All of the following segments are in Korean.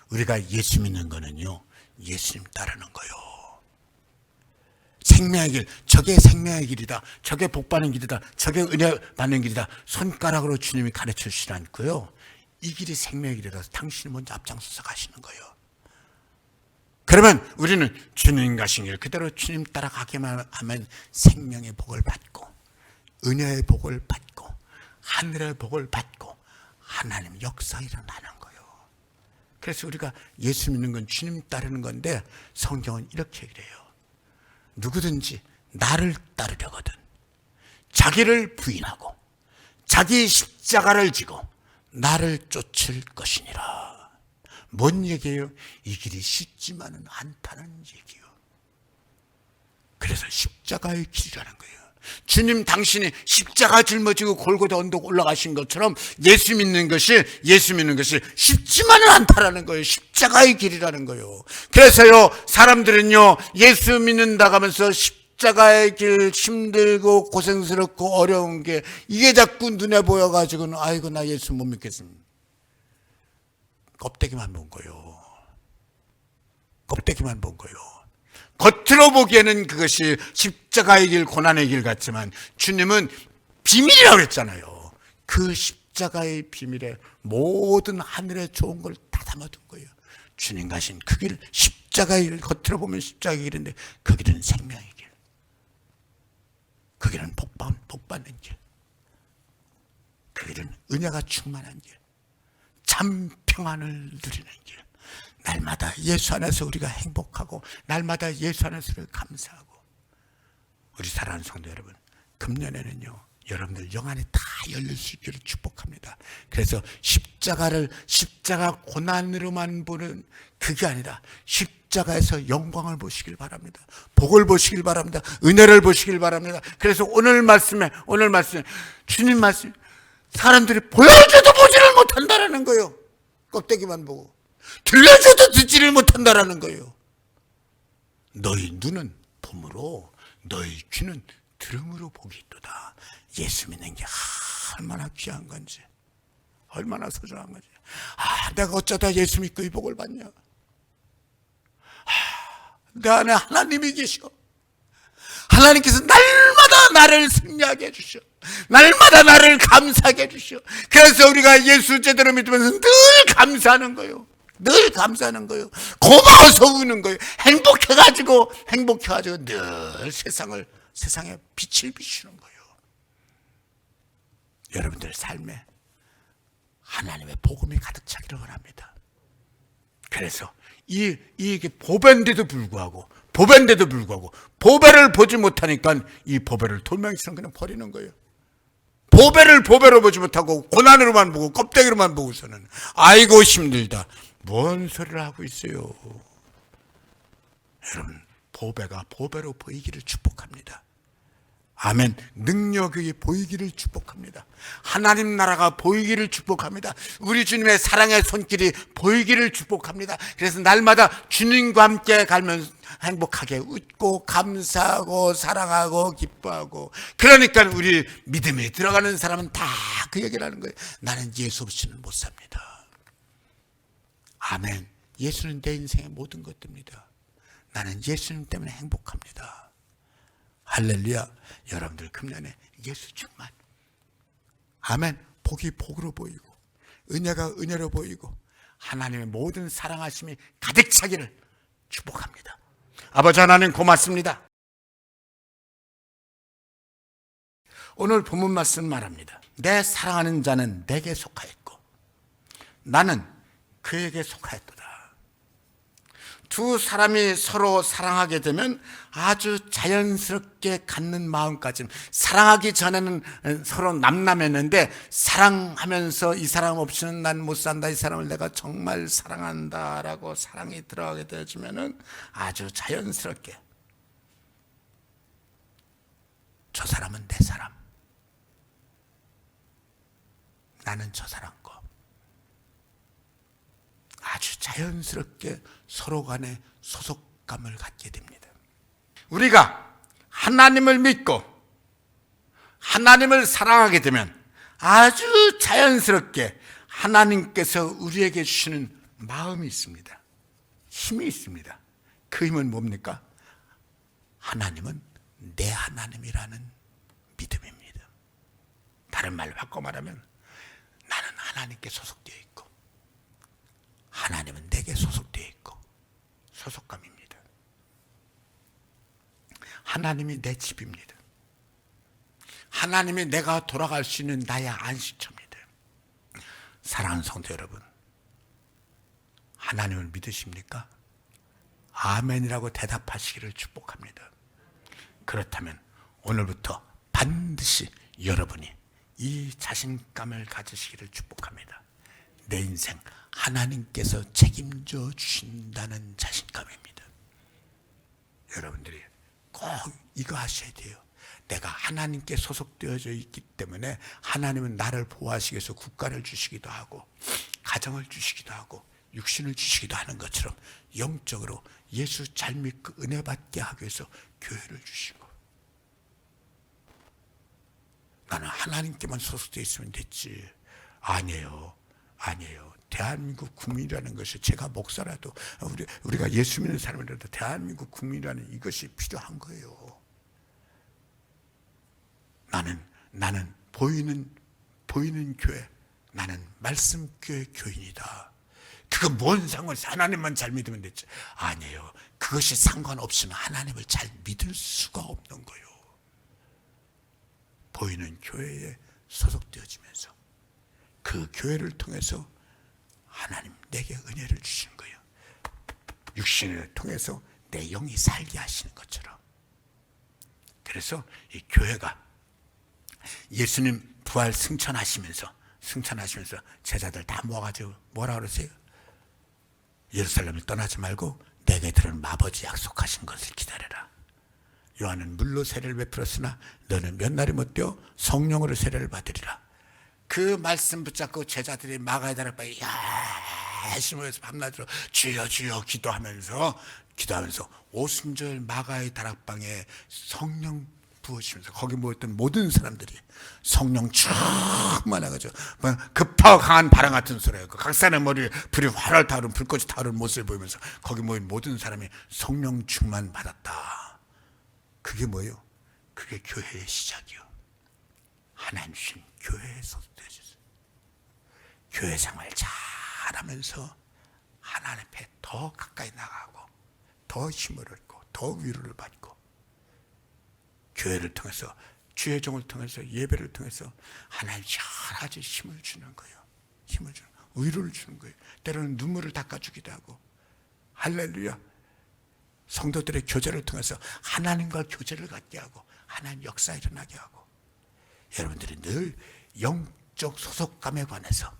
우리가 예수 믿는 거는요, 예수님 따르는 거요. 생명의 길, 저게 생명의 길이다, 저게 복 받는 길이다, 저게 은혜 받는 길이다, 손가락으로 주님이 가르쳐 주시지 않고요, 이 길이 생명의 길이라서 당신이 먼저 앞장서서 가시는 거예요. 그러면 우리는 주님 가신 길 그대로 주님 따라가기만 하면 생명의 복을 받고, 은혜의 복을 받고, 하늘의 복을 받고, 하나님 역사 일어나는 거예요. 그래서 우리가 예수 믿는 건 주님 따르는 건데, 성경은 이렇게 그래요. 누구든지 나를 따르려거든 자기를 부인하고 자기 십자가를 지고 나를 쫓을 것이니라. 뭔 얘기예요? 이 길이 쉽지만은 않다는 얘기예요. 그래서 십자가의 길이라는 거예요. 주님 당신이 십자가 짊어지고 골고다 언덕 올라가신 것처럼 예수 믿는 것이 쉽지만은 않다라는 거예요. 십자가의 길이라는 거예요. 그래서요, 사람들은요, 예수 믿는다고 하면서 십자가의 길 힘들고 고생스럽고 어려운 게 이게 자꾸 눈에 보여가지고는 아이고 나 예수 못 믿겠습니다. 껍데기만 본 거예요. 껍데기만 본 거예요. 겉으로 보기에는 그것이 십자가의 길, 고난의 길 같지만 주님은 비밀이라고 했잖아요. 그 십자가의 비밀에 모든 하늘의 좋은 걸 다 담아둔 거예요. 주님 가신 그 길, 십자가의 길, 겉으로 보면 십자가의 길인데 그 길은 생명의 길, 그 길은 복 받는 길, 그 길은 은혜가 충만한 길, 참 평안을 누리는 길. 날마다 예수 안에서 우리가 행복하고 날마다 예수 안에서 감사하고. 우리 사랑하는 성도 여러분, 금년에는요, 여러분들 영안이 다 열릴 수 있기를 축복합니다. 그래서 십자가 고난으로만 보는 그게 아니라 십자가에서 영광을 보시길 바랍니다. 복을 보시길 바랍니다. 은혜를 보시길 바랍니다. 그래서 오늘 말씀 주님 말씀, 사람들이 보여줘도 보지를 못한다라는 거예요. 껍데기만 보고 들려줘도 듣지를 못한다라는 거예요. 너희 눈은 봄으로 너희 귀는 들음으로 복이 있도다. 예수 믿는 게 얼마나 귀한 건지, 얼마나 소중한 건지. 내가 어쩌다 예수 믿고 이 복을 받냐. 내 안에 하나님이 계시고 하나님께서 날마다 나를 승리하게 해주셔. 날마다 나를 감사하게 해주셔. 그래서 우리가 예수 제대로 믿으면서 늘 감사하는 거예요. 늘 감사하는 거예요. 고마워서 우는 거예요. 행복해가지고 늘 세상에 빛을 비추는 거예요. 여러분들 삶에 하나님의 복음이 가득 차기를 원합니다. 그래서 이게 보배인데도 불구하고 보배를 보지 못하니까 이 보배를 돌멩이처럼 그냥 버리는 거예요. 보배를 보배로 보지 못하고 고난으로만 보고 껍데기로만 보고서는 아이고 힘들다. 뭔 소리를 하고 있어요. 여러분, 보배가 보배로 보이기를 축복합니다. 아멘. 능력이 보이기를 축복합니다. 하나님 나라가 보이기를 축복합니다. 우리 주님의 사랑의 손길이 보이기를 축복합니다. 그래서 날마다 주님과 함께 가면서 행복하게 웃고 감사하고 사랑하고 기뻐하고. 그러니까 우리 믿음에 들어가는 사람은 다 그 얘기를 하는 거예요. 나는 예수 없이는 못 삽니다. 아멘. 예수는 내 인생의 모든 것들입니다. 나는 예수님 때문에 행복합니다. 할렐루야. 여러분들 금년에 예수 충만. 아멘. 복이 복으로 보이고 은혜가 은혜로 보이고 하나님의 모든 사랑하심이 가득 차기를 축복합니다. 아버지 하나님 고맙습니다. 오늘 본문 말씀 말합니다. 내 사랑하는 자는 내게 속하였고 나는 그에게 속하였도다. 두 사람이 서로 사랑하게 되면 아주 자연스럽게 갖는 마음까지는, 사랑하기 전에는 서로 남남했는데 사랑하면서 이 사람 없이는 난 못 산다, 이 사람을 내가 정말 사랑한다라고 사랑이 들어가게 되어지면은 아주 자연스럽게 저 사람은 내 사람, 나는 저 사람 거, 아주 자연스럽게 서로 간에 소속감을 갖게 됩니다. 우리가 하나님을 믿고 하나님을 사랑하게 되면 아주 자연스럽게 하나님께서 우리에게 주시는 마음이 있습니다. 힘이 있습니다. 그 힘은 뭡니까? 하나님은 내 하나님이라는 믿음입니다. 다른 말로 바꿔 말하면 나는 하나님께 소속되어 있고 하나님은 내게 소속되어 있고 소속감입니다. 하나님이 내 집입니다. 하나님이 내가 돌아갈 수 있는 나의 안식처입니다. 사랑하는 성도 여러분, 하나님을 믿으십니까? 아멘이라고 대답하시기를 축복합니다. 그렇다면 오늘부터 반드시 여러분이 이 자신감을 가지시기를 축복합니다. 내 인생 하나님께서 책임져 주신다는 자신감입니다. 여러분들이 꼭 이거 하셔야 돼요. 내가 하나님께 소속되어져 있기 때문에 하나님은 나를 보호하시기 위해서 국가를 주시기도 하고 가정을 주시기도 하고 육신을 주시기도 하는 것처럼 영적으로 예수 잘 믿고 은혜 받게 하기 위해서 교회를 주시고, 나는 하나님께만 소속되어 있으면 됐지. 아니에요. 대한민국 국민이라는 것이, 제가 목사라도 우리가 예수 믿는 사람이라도 대한민국 국민이라는 이것이 필요한 거예요. 나는 보이는 교회, 나는 말씀교회 교인이다. 그거 뭔 상관이야? 하나님만 잘 믿으면 됐지. 아니에요. 그것이 상관없으면 하나님을 잘 믿을 수가 없는 거예요. 보이는 교회에 소속되어지면서 그 교회를 통해서 하나님 내게 은혜를 주시는 거예요. 육신을 통해서 내 영이 살게 하시는 것처럼. 그래서 이 교회가 예수님 부활 승천하시면서 제자들 다 모아가지고 뭐라 그러세요? 예루살렘을 떠나지 말고 내게 들은 아버지 약속하신 것을 기다려라. 요한은 물로 세례를 베풀었으나 너는 몇 날이 못 되어 성령으로 세례를 받으리라. 그 말씀 붙잡고 제자들이 마가의 다락방에 열심히 모여서 밤낮으로 주여 주여 기도하면서 오순절 마가의 다락방에 성령 부으시면서 거기 모였던 모든 사람들이 성령 충만해가지고 급하고 강한 바람 같은 소리예요. 각 사람의 머리에 불이 활활 타오르는 불꽃이 타오르는 모습을 보이면서 거기 모인 모든 사람이 성령 충만 받았다. 그게 뭐예요? 그게 교회의 시작이요. 하나님 주신 교회에 소속되어졌어요. 교회 생활 잘하면서 하나님 앞에 더 가까이 나가고 더 힘을 얻고 더 위로를 받고, 교회를 통해서 주의 종을 통해서 예배를 통해서 하나님 여러 가지 힘을 주는 거예요. 위로를 주는 거예요. 때로는 눈물을 닦아주기도 하고, 할렐루야. 성도들의 교제를 통해서 하나님과 교제를 갖게 하고 하나님 역사 일어나게 하고, 여러분들이 늘 영적 소속감에 관해서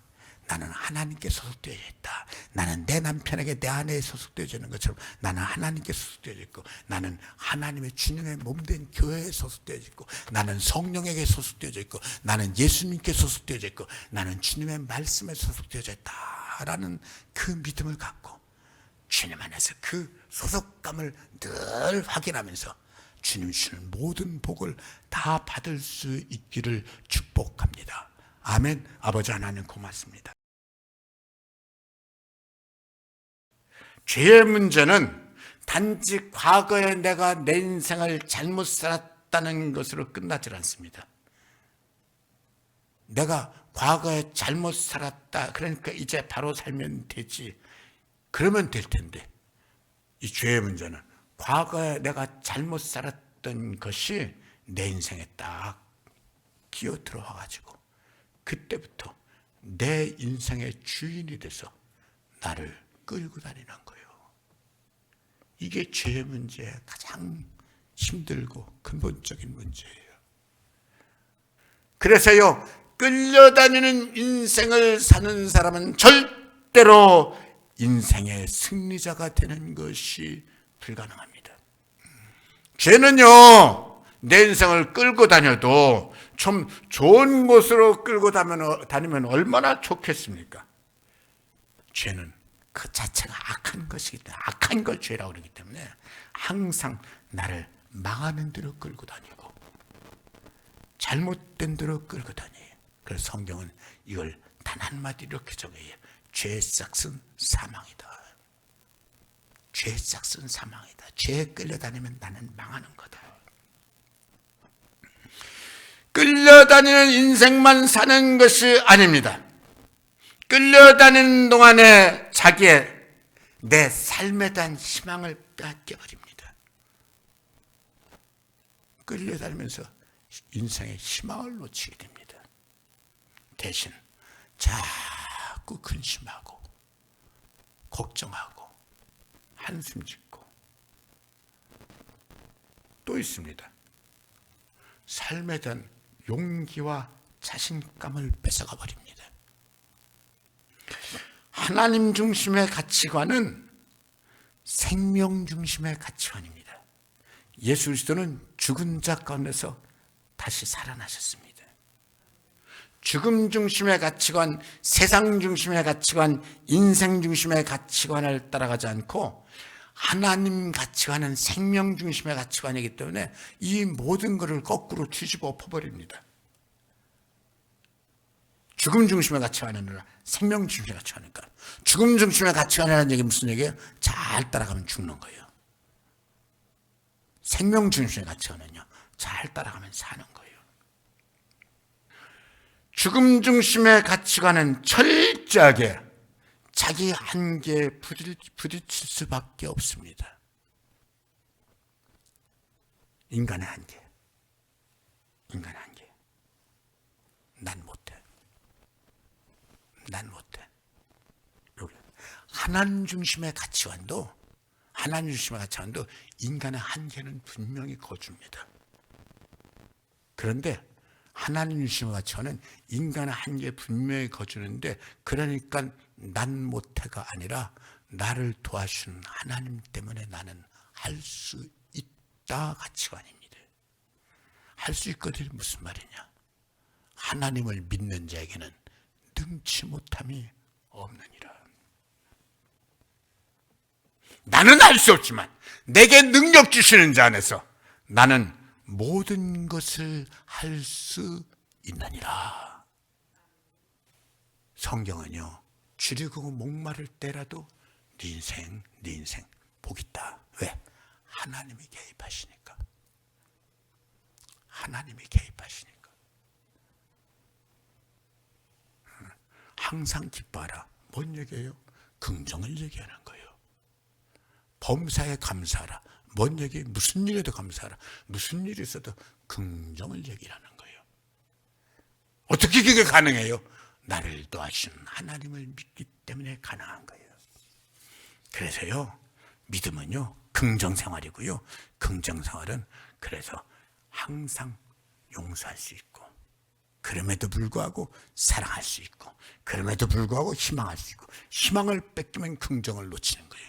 나는 하나님께 소속되어 있다. 나는 내 남편에게 내 아내에 소속되어 있는 것처럼 나는 하나님께 소속되어 있고, 나는 하나님의 주님의 몸된 교회에 소속되어 있고, 나는 성령에게 소속되어 있고, 나는 예수님께 소속되어 있고, 나는 주님의 말씀에 소속되어 있다라는 그 믿음을 갖고 주님 안에서 그 소속감을 늘 확인하면서 주님 주시는 모든 복을 다 받을 수 있기를 축복합니다. 아멘. 아버지 하나님 고맙습니다. 죄의 문제는 단지 과거에 내가 내 인생을 잘못 살았다는 것으로 끝나질 않습니다. 내가 과거에 잘못 살았다, 그러니까 이제 바로 살면 되지, 그러면 될 텐데, 이 죄의 문제는 과거에 내가 잘못 살았던 것이 내 인생에 딱 기어 들어와가지고 그때부터 내 인생의 주인이 돼서 나를 끌고 다니는 거예요. 이게 죄의 문제의 가장 힘들고 근본적인 문제예요. 그래서요, 끌려다니는 인생을 사는 사람은 절대로 인생의 승리자가 되는 것이 불가능합니다. 죄는요, 내 인생을 끌고 다녀도 좀 좋은 곳으로 끌고 다니면 얼마나 좋겠습니까? 죄는 그 자체가 악한 것이기 때문에, 악한 걸 죄라고 그러기 때문에 항상 나를 망하는 대로 끌고 다니고 잘못된 대로 끌고 다녀요. 그래서 성경은 이걸 단 한마디 이렇게 정해요. 죄의 싹은 사망이다. 죄의 싹은 사망이다. 죄에 끌려다니면 나는 망하는 거다. 끌려다니는 인생만 사는 것이 아닙니다. 끌려다니는 동안에 자기의 내 삶에 대한 희망을 빼앗겨버립니다. 끌려다니면서 인생의 희망을 놓치게 됩니다. 대신 자꾸 근심하고 걱정하고 한숨 짓고 또 있습니다. 삶에 대한 용기와 자신감을 뺏어가 버립니다. 하나님 중심의 가치관은 생명 중심의 가치관입니다. 예수 그리스도는 죽은 자 가운데서 다시 살아나셨습니다. 죽음 중심의 가치관, 세상 중심의 가치관, 인생 중심의 가치관을 따라가지 않고 하나님 가치관은 생명 중심의 가치관이기 때문에 이 모든 것을 거꾸로 뒤집어 엎어버립니다. 죽음 중심의 가치관이 아니라 생명 중심의 가치관이니까. 죽음 중심의 가치관이라는 얘기 무슨 얘기예요? 잘 따라가면 죽는 거예요. 생명 중심의 가치관은요, 잘 따라가면 사는 거예요. 죽음 중심의 가치관은 철저하게 자기 한계에 부딪힐 수밖에 없습니다. 인간의 한계. 인간의 한계. 난 못해. 난 못해. 하나님 중심의 가치관도 인간의 한계는 분명히 거줍니다. 그런데 하나님 중심의 가치관은 인간의 한계 분명히 거주는데, 그러니까 난 못해가 아니라 나를 도와주는 하나님 때문에 나는 할 수 있다 가치관입니다. 할 수 있거든 무슨 말이냐? 하나님을 믿는 자에게는 능치 못함이 없느니라. 나는 알 수 없지만 내게 능력 주시는 자 안에서 나는 모든 것을 할 수 있느니라. 성경은요, 줄이고 목마를 때라도 네 인생 복 있다. 왜? 하나님이 개입하시니까. 하나님이 개입하시니까. 항상 기뻐하라. 뭔 얘기예요? 긍정을 얘기하는 거예요. 범사에 감사하라. 뭔 얘기? 무슨 일에도 감사하라. 무슨 일이 있어도 긍정을 얘기하는 거예요. 어떻게 그게 가능해요? 나를 도와주신 하나님을 믿기 때문에 가능한 거예요. 그래서요, 믿음은요, 긍정생활이고요. 긍정생활은 그래서 항상 용서할 수 있고, 그럼에도 불구하고 사랑할 수 있고, 그럼에도 불구하고 희망할 수 있고, 희망을 뺏기면 긍정을 놓치는 거예요.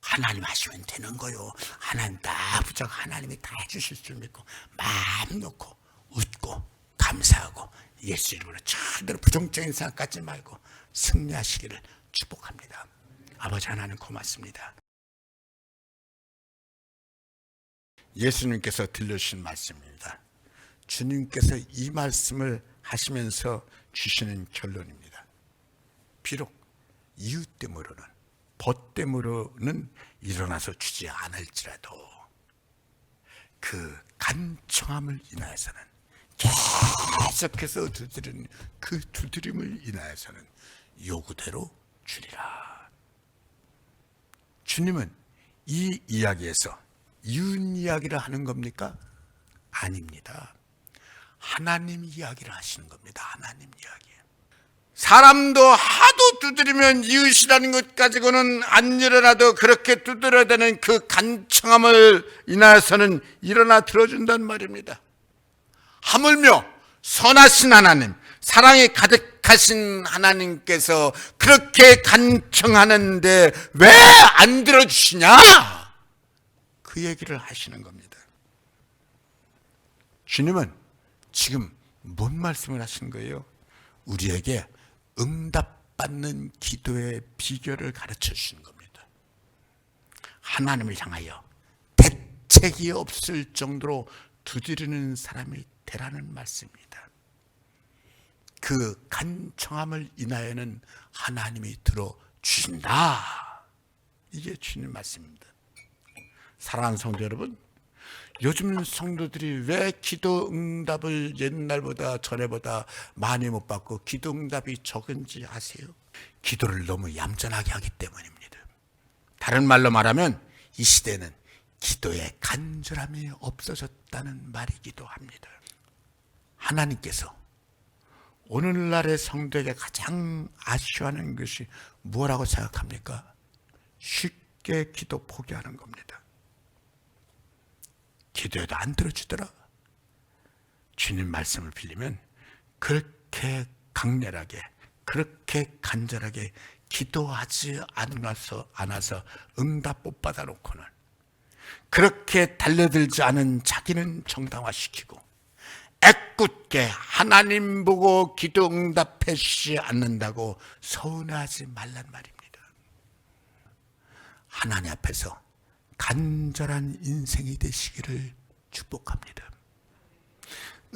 하나님 하시면 되는 거요. 하나님 다 부족, 하나님이 다 해주실 줄 믿고 마음 놓고 웃고 감사하고 예수 이름으로 절대로 부정적인 생각 갖지 말고 승리하시기를 축복합니다. 아버지 하나님 고맙습니다. 예수님께서 들려주신 말씀입니다. 주님께서 이 말씀을 하시면서 주시는 결론입니다. 비록 이웃 때문으로는, 벗 때문으로는 일어나서 주지 않을지라도 그 간청함을 인하여서는, 계속해서 두드리는 그 두드림을 인하여서는 요구대로 주리라. 주님은 이 이야기에서 이웃 이야기를 하는 겁니까? 아닙니다. 하나님 이야기를 하시는 겁니다. 하나님 이야기. 사람도 하도 두드리면 이웃이라는 것 가지고는 안 일어나도 그렇게 두드려야 되는 그 간청함을 인하여서는 일어나 들어준단 말입니다. 하물며 선하신 하나님, 사랑이 가득하신 하나님께서 그렇게 간청하는데 왜 안 들어주시냐? 그 얘기를 하시는 겁니다. 주님은 지금 뭔 말씀을 하신 거예요? 우리에게 응답받는 기도의 비결을 가르쳐 주시는 겁니다. 하나님을 향하여 대책이 없을 정도로 두드리는 사람이 되라는 말씀입니다. 그 간청함을 인하여는 하나님이 들어주신다. 이게 주님 말씀입니다. 사랑하는 성도 여러분, 요즘 성도들이 왜 기도 응답을 옛날보다 전에보다 많이 못 받고 기도 응답이 적은지 아세요? 기도를 너무 얌전하게 하기 때문입니다. 다른 말로 말하면 이 시대는 기도의 간절함이 없어졌다는 말이기도 합니다. 하나님께서 오늘날의 성도에게 가장 아쉬워하는 것이 뭐라고 생각합니까? 쉽게 기도 포기하는 겁니다. 기도해도 안 들어주더라. 주님 말씀을 빌리면 그렇게 강렬하게, 그렇게 간절하게 기도하지 않아서 응답 못 받아놓고는 그렇게 달려들지 않은 자기는 정당화시키고 애꿎게 하나님 보고 기도 응답해 주지 않는다고 서운하지 말란 말입니다. 하나님 앞에서 간절한 인생이 되시기를 축복합니다.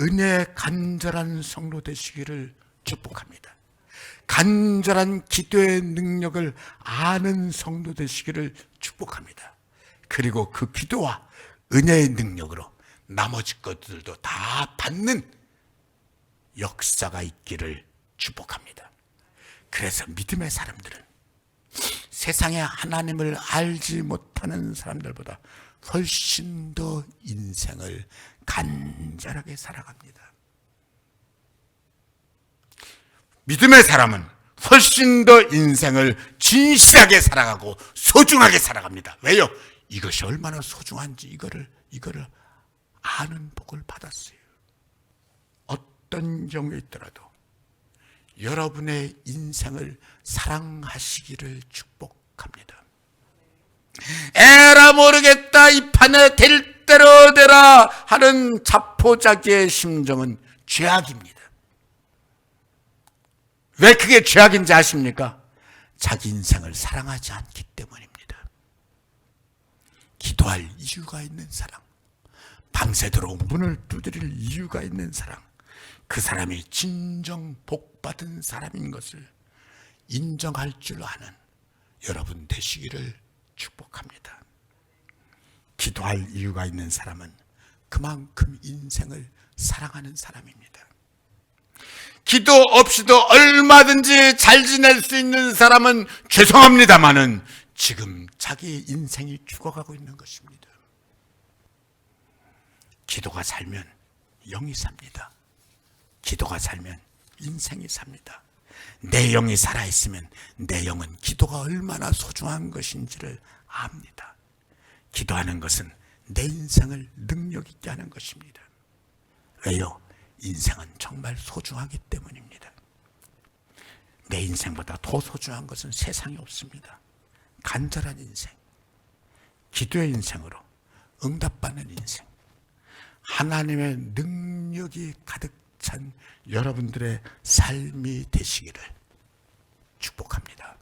은혜 간절한 성도 되시기를 축복합니다. 간절한 기도의 능력을 아는 성도 되시기를 축복합니다. 그리고 그 기도와 은혜의 능력으로 나머지 것들도 다 받는 역사가 있기를 축복합니다. 그래서 믿음의 사람들은 세상에 하나님을 알지 못하는 사람들보다 훨씬 더 인생을 간절하게 살아갑니다. 믿음의 사람은 훨씬 더 인생을 진실하게 살아가고 소중하게 살아갑니다. 왜요? 이것이 얼마나 소중한지 이거를 아는 복을 받았어요. 어떤 경우에 있더라도 여러분의 인생을 사랑하시기를 축복합니다. 에라 모르겠다, 이 판에 될 대로 되라 하는 자포자기의 심정은 죄악입니다. 왜 그게 죄악인지 아십니까? 자기 인생을 사랑하지 않기 때문입니다. 기도할 이유가 있는 사랑, 밤새도록 문을 두드릴 이유가 있는 사랑, 그 사람이 진정 복받은 사람인 것을 인정할 줄 아는 여러분 되시기를 축복합니다. 기도할 이유가 있는 사람은 그만큼 인생을 사랑하는 사람입니다. 기도 없이도 얼마든지 잘 지낼 수 있는 사람은 죄송합니다마는 지금 자기 인생이 죽어가고 있는 것입니다. 기도가 살면 영이 삽니다. 기도가 살면 인생이 삽니다. 내 영이 살아있으면 내 영은 기도가 얼마나 소중한 것인지를 압니다. 기도하는 것은 내 인생을 능력 있게 하는 것입니다. 왜요? 인생은 정말 소중하기 때문입니다. 내 인생보다 더 소중한 것은 세상에 없습니다. 간절한 인생, 기도의 인생으로 응답받는 인생, 하나님의 능력이 가득 찬 여러분들의 삶이 되시기를 축복합니다.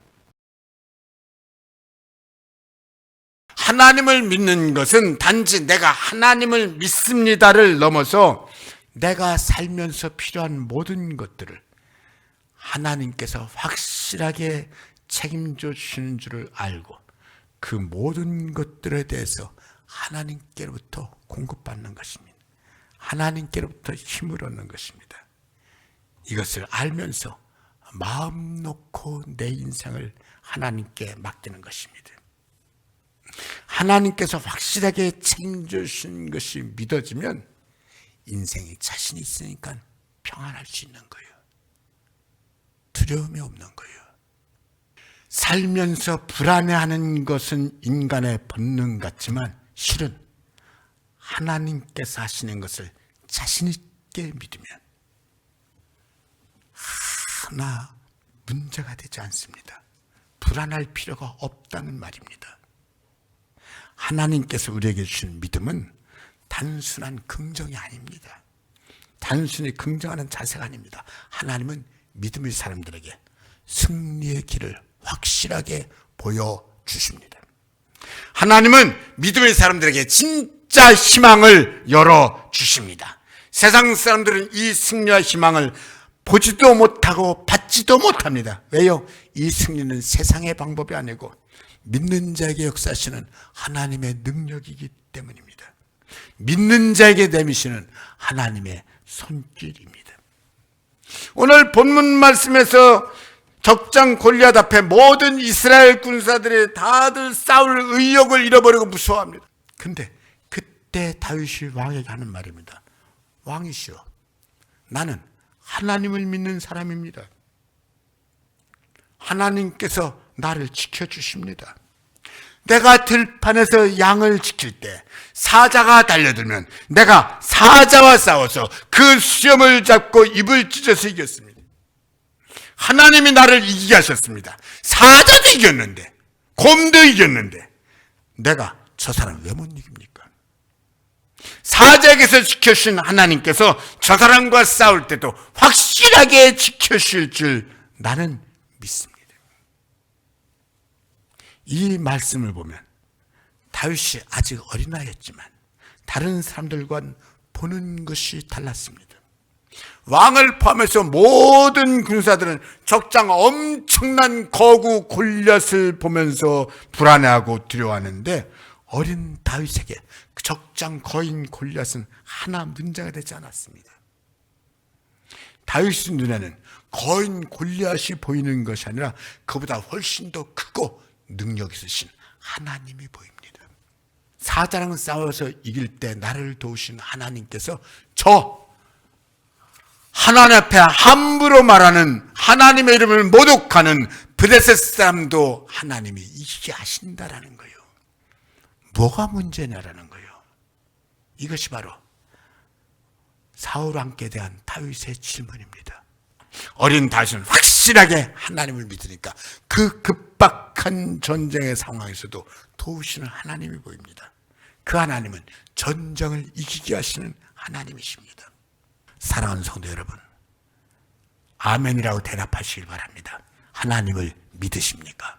하나님을 믿는 것은 단지 내가 하나님을 믿습니다를 넘어서 내가 살면서 필요한 모든 것들을 하나님께서 확실하게 책임져 주시는 줄을 알고 그 모든 것들에 대해서 하나님께로부터 공급받는 것입니다. 하나님께로부터 힘을 얻는 것입니다. 이것을 알면서 마음 놓고 내 인생을 하나님께 맡기는 것입니다. 하나님께서 확실하게 책임져 주신 것이 믿어지면 인생에 자신이 있으니까 평안할 수 있는 거예요. 두려움이 없는 거예요. 살면서 불안해하는 것은 인간의 본능 같지만 실은 하나님께서 하시는 것을 자신 있게 믿으면 하나 문제가 되지 않습니다. 불안할 필요가 없다는 말입니다. 하나님께서 우리에게 주신 믿음은 단순한 긍정이 아닙니다. 단순히 긍정하는 자세가 아닙니다. 하나님은 믿음의 사람들에게 승리의 길을 확실하게 보여주십니다. 하나님은 믿음의 사람들에게 진짜 희망을 열어주십니다. 세상 사람들은 이 승리와 희망을 보지도 못하고 받지도 못합니다. 왜요? 이 승리는 세상의 방법이 아니고 믿는 자에게 역사하시는 하나님의 능력이기 때문입니다. 믿는 자에게 내미시는 하나님의 손길입니다. 오늘 본문 말씀에서 적장 골리앗 앞에 모든 이스라엘 군사들이 다들 싸울 의욕을 잃어버리고 무서워합니다. 근데 그때 다윗이 왕에게 하는 말입니다. 왕이시여, 나는 하나님을 믿는 사람입니다. 하나님께서 나를 지켜주십니다. 내가 들판에서 양을 지킬 때 사자가 달려들면 내가 사자와 싸워서 그 수염을 잡고 입을 찢어서 이겼습니다. 하나님이 나를 이기게 하셨습니다. 사자도 이겼는데, 곰도 이겼는데 내가 저 사람 왜 못 이깁니까? 사자에게서 지켜주신 하나님께서 저 사람과 싸울 때도 확실하게 지켜주실 줄 나는 믿습니다. 이 말씀을 보면 다윗이 아직 어린아이였지만 다른 사람들과는 보는 것이 달랐습니다. 왕을 포함해서 모든 군사들은 적장 엄청난 거구 골리앗을 보면서 불안해하고 두려워하는데 어린 다윗에게 그 적장 거인 골리앗은 하나 문제가 되지 않았습니다. 다윗의 눈에는 거인 골리앗이 보이는 것이 아니라 그보다 훨씬 더 크고 능력 있으신 하나님이 보입니다. 사자랑 싸워서 이길 때 나를 도우신 하나님께서 저 하나님 앞에 함부로 말하는 하나님의 이름을 모독하는 블레셋 사람도 하나님이 이기게 하신다라는 거예요. 뭐가 문제냐라는 거예요. 이것이 바로 사울 왕께 대한 다윗의 질문입니다. 어린 다윗은 확실하게 하나님을 믿으니까 그 급박한 전쟁의 상황에서도 도우시는 하나님이 보입니다. 그 하나님은 전쟁을 이기게 하시는 하나님이십니다. 사랑하는 성도 여러분, 아멘이라고 대답하시길 바랍니다. 하나님을 믿으십니까?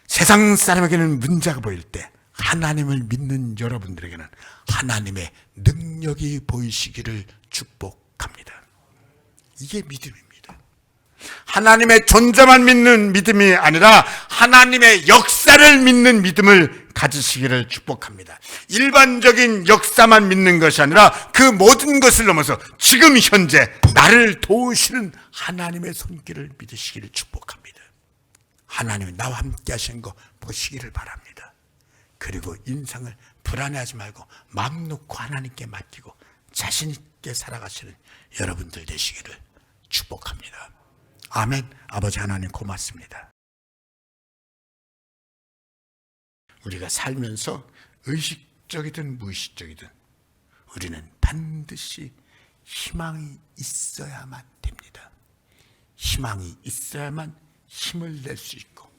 세상 사람에게는 문제가 보일 때 하나님을 믿는 여러분들에게는 하나님의 능력이 보이시기를 축복합니다. 이게 믿음입니다. 하나님의 존재만 믿는 믿음이 아니라 하나님의 역사를 믿는 믿음을 가지시기를 축복합니다. 일반적인 역사만 믿는 것이 아니라 그 모든 것을 넘어서 지금 현재 나를 도우시는 하나님의 손길을 믿으시기를 축복합니다. 하나님이 나와 함께 하시는 거 보시기를 바랍니다. 그리고 인생을 불안해하지 말고 마음 놓고 하나님께 맡기고 자신 있게 살아가시는 여러분들 되시기를 축복합니다. 아멘. 아버지 하나님 고맙습니다. 우리가 살면서 의식적이든 무의식적이든 우리는 반드시 희망이 있어야만 됩니다. 희망이 있어야만 힘을 낼 수 있고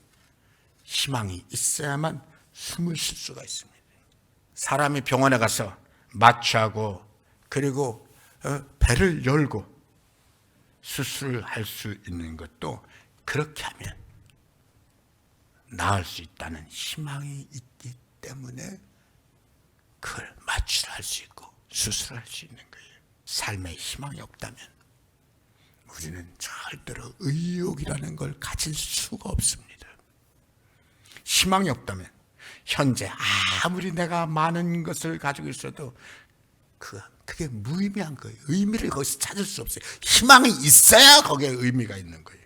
희망이 있어야만 숨을 쉴 수가 있습니다. 사람이 병원에 가서 마취하고 그리고 배를 열고 수술을 할 수 있는 것도 그렇게 하면 나을 수 있다는 희망이 있기 때문에 그걸 마취를 할 수 있고 수술을 할 수 있는 거예요. 삶에 희망이 없다면 우리는 절대로 의욕이라는 걸 가질 수가 없습니다. 희망이 없다면 현재 아무리 내가 많은 것을 가지고 있어도 그게 무의미한 거예요. 의미를 거기서 찾을 수 없어요. 희망이 있어야 거기에 의미가 있는 거예요.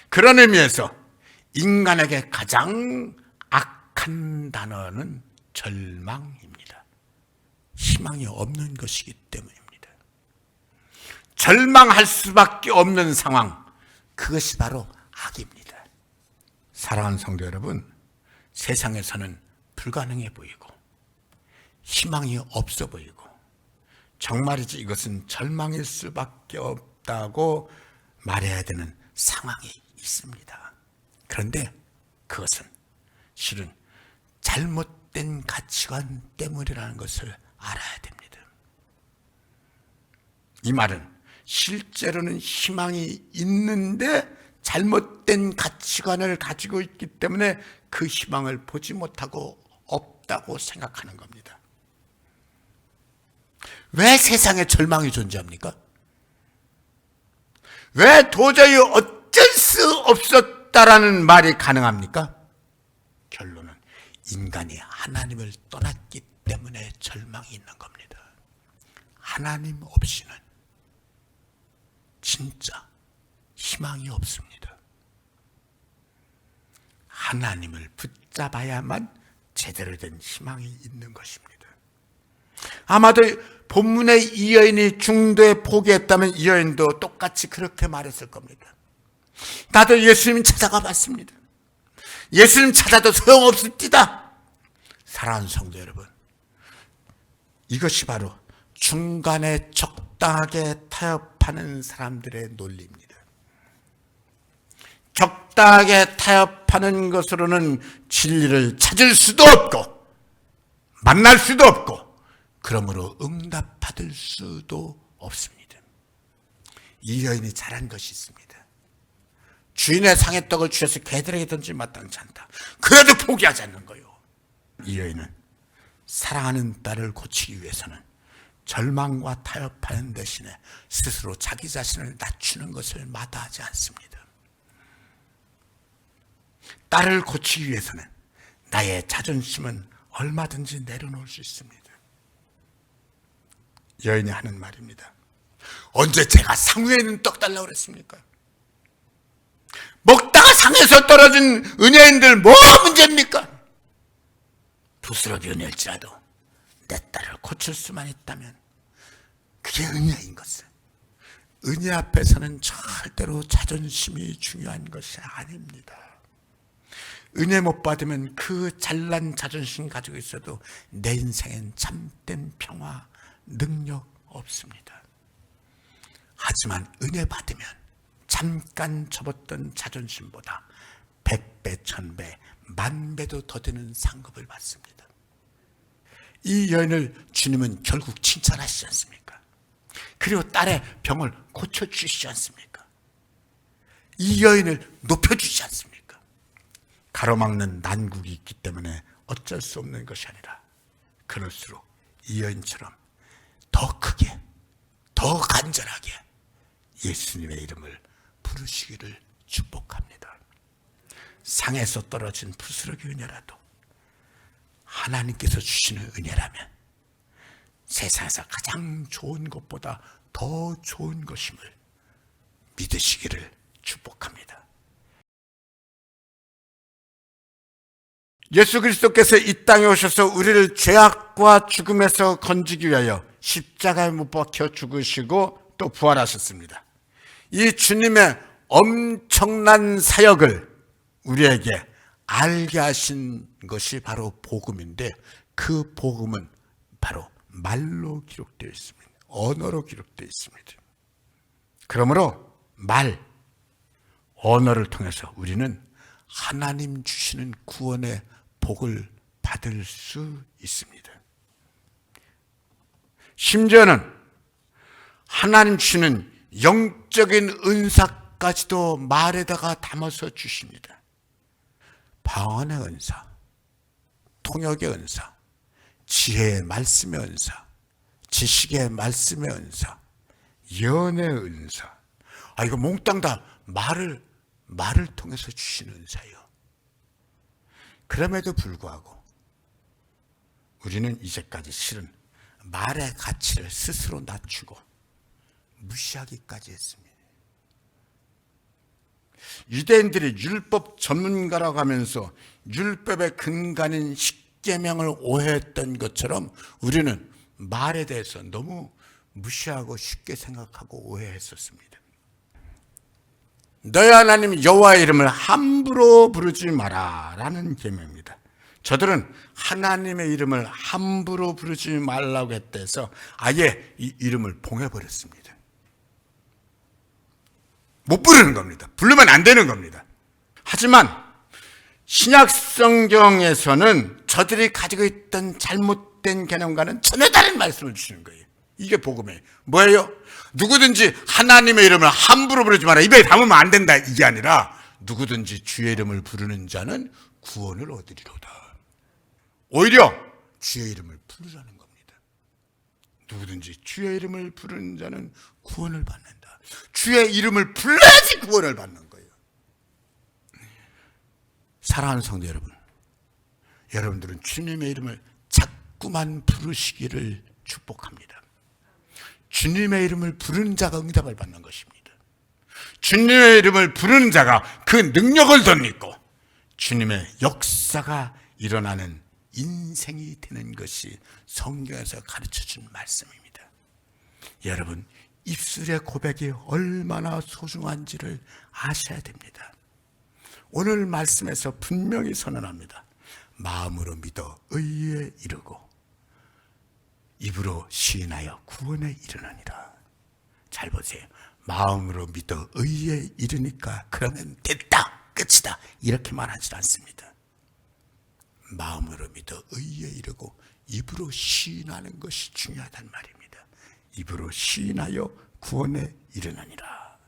그런 의미에서 인간에게 가장 악한 단어는 절망입니다. 희망이 없는 것이기 때문입니다. 절망할 수밖에 없는 상황, 그것이 바로 악입니다. 사랑하는 성도 여러분, 세상에서는 불가능해 보이고 희망이 없어 보이고 정말이지 이것은 절망일 수밖에 없다고 말해야 되는 상황이 있습니다. 그런데 그것은 실은 잘못된 가치관 때문이라는 것을 알아야 됩니다. 이 말은 실제로는 희망이 있는데 잘못된 가치관을 가지고 있기 때문에 그 희망을 보지 못하고 없다고 생각하는 겁니다. 왜 세상에 절망이 존재합니까? 왜 도저히 어쩔 수 없었다라는 말이 가능합니까? 결론은 인간이 하나님을 떠났기 때문에 절망이 있는 겁니다. 하나님 없이는 진짜 희망이 없습니다. 하나님을 붙잡아야만 제대로 된 희망이 있는 것입니다. 아마도 본문의 이 여인이 중도에 포기했다면 이 여인도 똑같이 그렇게 말했을 겁니다. 나도 예수님 찾아가 봤습니다. 예수님 찾아도 소용없습니다. 사랑하는 성도 여러분, 이것이 바로 중간에 적당하게 타협하는 사람들의 논리입니다. 적당하게 타협하는 것으로는 진리를 찾을 수도 없고 만날 수도 없고 그러므로 응답받을 수도 없습니다. 이 여인이 잘한 것이 있습니다. 주인의 상의 떡을 주셔서 개들에게 던지 마땅치 않다. 그래도 포기하지 않는 거예요. 이 여인은 사랑하는 딸을 고치기 위해서는 절망과 타협하는 대신에 스스로 자기 자신을 낮추는 것을 마다하지 않습니다. 딸을 고치기 위해서는 나의 자존심은 얼마든지 내려놓을 수 있습니다. 여인이 하는 말입니다. 언제 제가 상 위에 있는 떡 달라고 그랬습니까? 먹다가 상에서 떨어진 은혜인들 뭐가 문제입니까? 부스러기 은혜일지라도 내 딸을 고칠 수만 있다면 그게 은혜인 것을. 은혜 앞에서는 절대로 자존심이 중요한 것이 아닙니다. 은혜 못 받으면 그 잘난 자존심 가지고 있어도 내 인생엔 참된 평화, 능력 없습니다. 하지만 은혜 받으면 잠깐 접었던 자존심보다 100배, 1000배, 10,000배도 더 되는 상급을 받습니다. 이 여인을 주님은 결국 칭찬하시지 않습니까? 그리고 딸의 병을 고쳐주시지 않습니까? 이 여인을 높여주시지 않습니까? 가로막는 난국이 있기 때문에 어쩔 수 없는 것이 아니라 그럴수록 이 여인처럼 더 크게, 더 간절하게 예수님의 이름을 부르시기를 축복합니다. 상에서 떨어진 부스러기 은혜라도 하나님께서 주시는 은혜라면 세상에서 가장 좋은 것보다 더 좋은 것임을 믿으시기를 축복합니다. 예수 그리스도께서 이 땅에 오셔서 우리를 죄악과 죽음에서 건지기 위하여 십자가에 못 박혀 죽으시고 또 부활하셨습니다. 이 주님의 엄청난 사역을 우리에게 알게 하신 것이 바로 복음인데 그 복음은 바로 말로 기록되어 있습니다. 언어로 기록되어 있습니다. 그러므로 언어를 통해서 우리는 하나님 주시는 구원의 복을 받을 수 있습니다. 심지어는 하나님 주시는 영적인 은사까지도 말에다가 담아서 주십니다. 방언의 은사, 통역의 은사, 지혜의 말씀의 은사, 지식의 말씀의 은사, 예언의 은사. 이거 몽땅 다 말을 통해서 주시는 은사예요. 그럼에도 불구하고 우리는 이제까지 실은 말의 가치를 스스로 낮추고 무시하기까지 했습니다. 유대인들이 율법 전문가라고 하면서 율법의 근간인 십계명을 오해했던 것처럼 우리는 말에 대해서 너무 무시하고 쉽게 생각하고 오해했었습니다. 너희 하나님 여호와의 이름을 함부로 부르지 마라 라는 계명입니다. 저들은 하나님의 이름을 함부로 부르지 말라고 했대서 아예 이 이름을 봉해버렸습니다. 못 부르는 겁니다. 부르면 안 되는 겁니다. 하지만 신약 성경에서는 저들이 가지고 있던 잘못된 개념과는 전혀 다른 말씀을 주시는 거예요. 이게 복음이에요. 뭐예요? 누구든지 하나님의 이름을 함부로 부르지 마라. 입에 담으면 안 된다. 이게 아니라 누구든지 주의 이름을 부르는 자는 구원을 얻으리로다. 오히려 주의 이름을 부르라는 겁니다. 누구든지 주의 이름을 부르는 자는 구원을 받는다. 주의 이름을 불러야지 구원을 받는 거예요. 사랑하는 성도 여러분, 여러분들은 주님의 이름을 자꾸만 부르시기를 축복합니다. 주님의 이름을 부르는 자가 응답을 받는 것입니다. 주님의 이름을 부르는 자가 그 능력을 덧입고 주님의 역사가 일어나는 인생이 되는 것이 성경에서 가르쳐준 말씀입니다. 여러분, 입술의 고백이 얼마나 소중한지를 아셔야 됩니다. 오늘 말씀에서 분명히 선언합니다. 마음으로 믿어 의에 이르고 입으로 시인하여 구원에 이르느니라. 잘 보세요. 마음으로 믿어 의에 이르니까 그러면 됐다, 끝이다, 이렇게 말하지 않습니다. 마음으로 믿어 의에 이르고 입으로 시인하는 것이 중요하단 말입니다. 입으로 시인하여 구원에 이르느니라.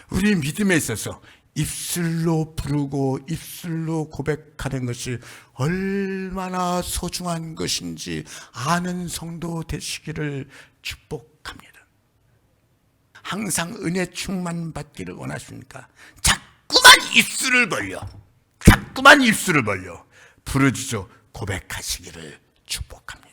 우리 믿음에 있어서 입술로 부르고 입술로 고백하는 것이 얼마나 소중한 것인지 아는 성도 되시기를 축복합니다. 항상 은혜 충만 받기를 원하십니까? 자꾸만 입술을 벌려 부르짖어 고백하시기를 축복합니다.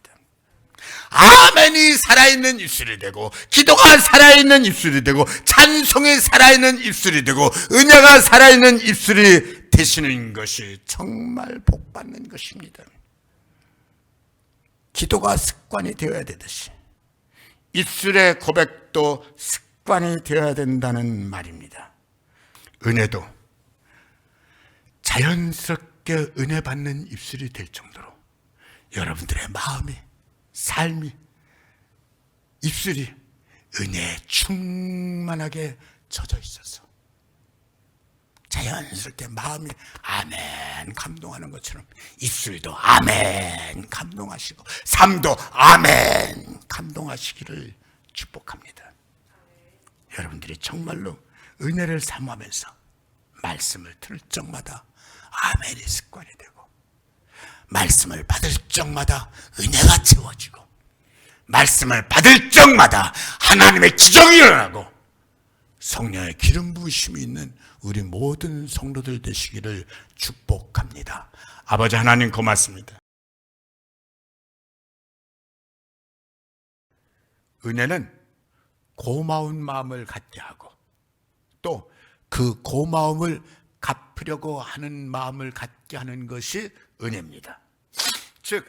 아멘이 살아있는 입술이 되고, 기도가 살아있는 입술이 되고, 찬송이 살아있는 입술이 되고, 은혜가 살아있는 입술이 되시는 것이 정말 복받는 것입니다. 기도가 습관이 되어야 되듯이 입술의 고백도 습관이 되어야 된다는 말입니다. 은혜도 자연스럽게 은혜 받는 입술이 될 정도로 여러분들의 마음이, 삶이, 입술이 은혜에 충만하게 젖어 있어서 자연스럽게 마음이 아멘 감동하는 것처럼 입술도 아멘 감동하시고 삶도 아멘 감동하시기를 축복합니다. 여러분들이 정말로 은혜를 사모하면서 말씀을 들을 적마다 아멘이 습관이 되고, 말씀을 받을 적마다 은혜가 채워지고, 말씀을 받을 적마다 하나님의 기적이 일어나고, 성령의 기름 부으심이 있는 우리 모든 성도들 되시기를 축복합니다. 아버지 하나님 고맙습니다. 은혜는 고마운 마음을 갖게 하고 또 그 고마움을 갚으려고 하는 마음을 갖게 하는 것이 은혜입니다. 즉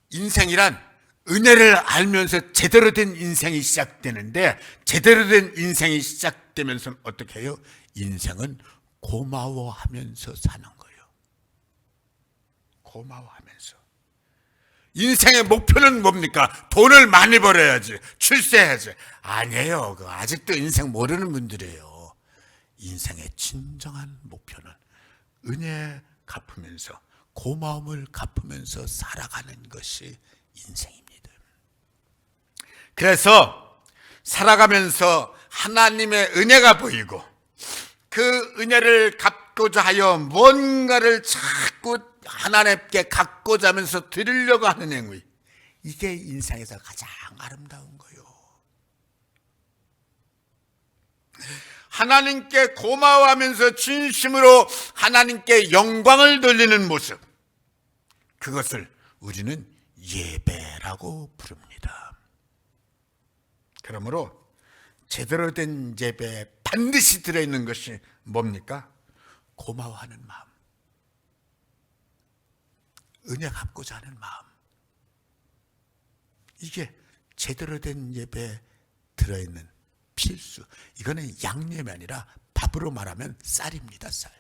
인생이란 은혜를 알면서 제대로 된 인생이 시작되는데, 제대로 된 인생이 시작되면서 어떻게 해요? 인생은 고마워하면서 사는 거예요. 고마워하면서. 인생의 목표는 뭡니까? 돈을 많이 벌어야지, 출세해야지. 아니에요. 아직도 인생 모르는 분들이에요. 인생의 진정한 목표는 은혜 갚으면서, 고마움을 갚으면서 살아가는 것이 인생입니다. 그래서 살아가면서 하나님의 은혜가 보이고 그 은혜를 갚고자 하여 뭔가를 자꾸 하나님께 갖고자 하면서 드리려고 하는 행위, 이게 인생에서 가장 아름다운 거예요. 하나님께 고마워하면서 진심으로 하나님께 영광을 돌리는 모습, 그것을 우리는 예배라고 부릅니다. 그러므로 제대로 된 예배에 반드시 들어있는 것이 뭡니까? 고마워하는 마음, 은혜 갚고자 하는 마음, 이게 제대로 된 예배에 들어있는 필수. 이거는 양념이 아니라 밥으로 말하면 쌀입니다. 쌀.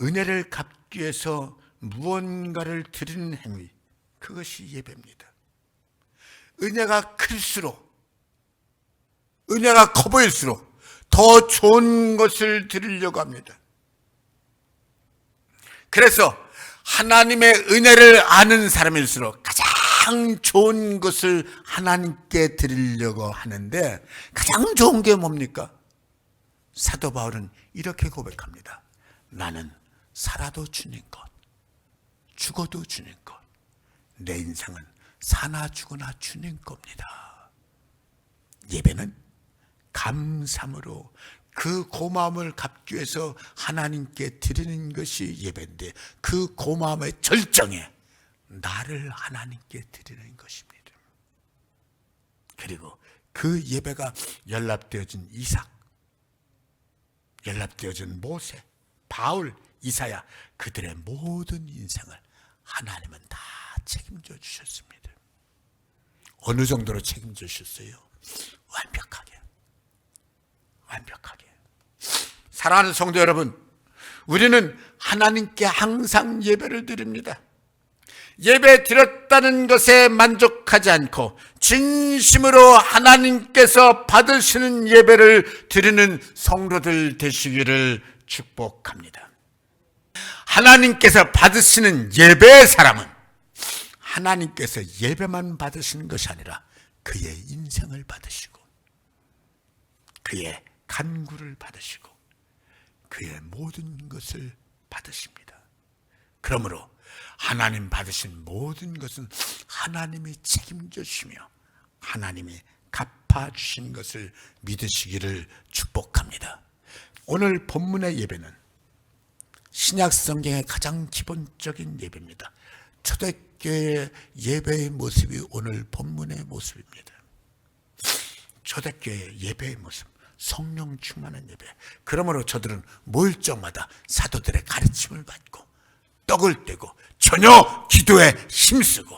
은혜를 갚기 위해서 무언가를 드리는 행위, 그것이 예배입니다. 은혜가 클수록, 은혜가 커 보일수록 더 좋은 것을 드리려고 합니다. 그래서 하나님의 은혜를 아는 사람일수록 가장 좋은 것을 하나님께 드리려고 하는데, 가장 좋은 게 뭡니까? 사도 바울은 이렇게 고백합니다. 나는 살아도 주님 것, 죽어도 주님 것, 내 인생은 사나 죽으나 주님 겁니다. 예배는 감사함으로 그 고마움을 갚기 위해서 하나님께 드리는 것이 예배인데, 그 고마움의 절정에 나를 하나님께 드리는 것입니다. 그리고 그 예배가 연락되어진 이삭, 연락되어진 모세, 바울, 이사야, 그들의 모든 인생을 하나님은 다 책임져 주셨습니다. 어느 정도로 책임져 주셨어요? 완벽하게. 사랑하는 성도 여러분, 우리는 하나님께 항상 예배를 드립니다. 예배 드렸다는 것에 만족하지 않고 진심으로 하나님께서 받으시는 예배를 드리는 성도들 되시기를 축복합니다. 하나님께서 받으시는 예배의 사람은 하나님께서 예배만 받으시는 것이 아니라 그의 인생을 받으시고 그의 간구를 받으시고 그의 모든 것을 받으십니다. 그러므로 하나님 받으신 모든 것은 하나님이 책임져 주시며 하나님이 갚아주신 것을 믿으시기를 축복합니다. 오늘 본문의 예배는 신약 성경의 가장 기본적인 예배입니다. 초대교회의 예배의 모습이 오늘 본문의 모습입니다. 초대교회의 예배의 모습, 성령 충만한 예배. 그러므로 저들은 모일 적마다 사도들의 가르침을 받고 떡을 떼고 전혀 기도에 힘쓰고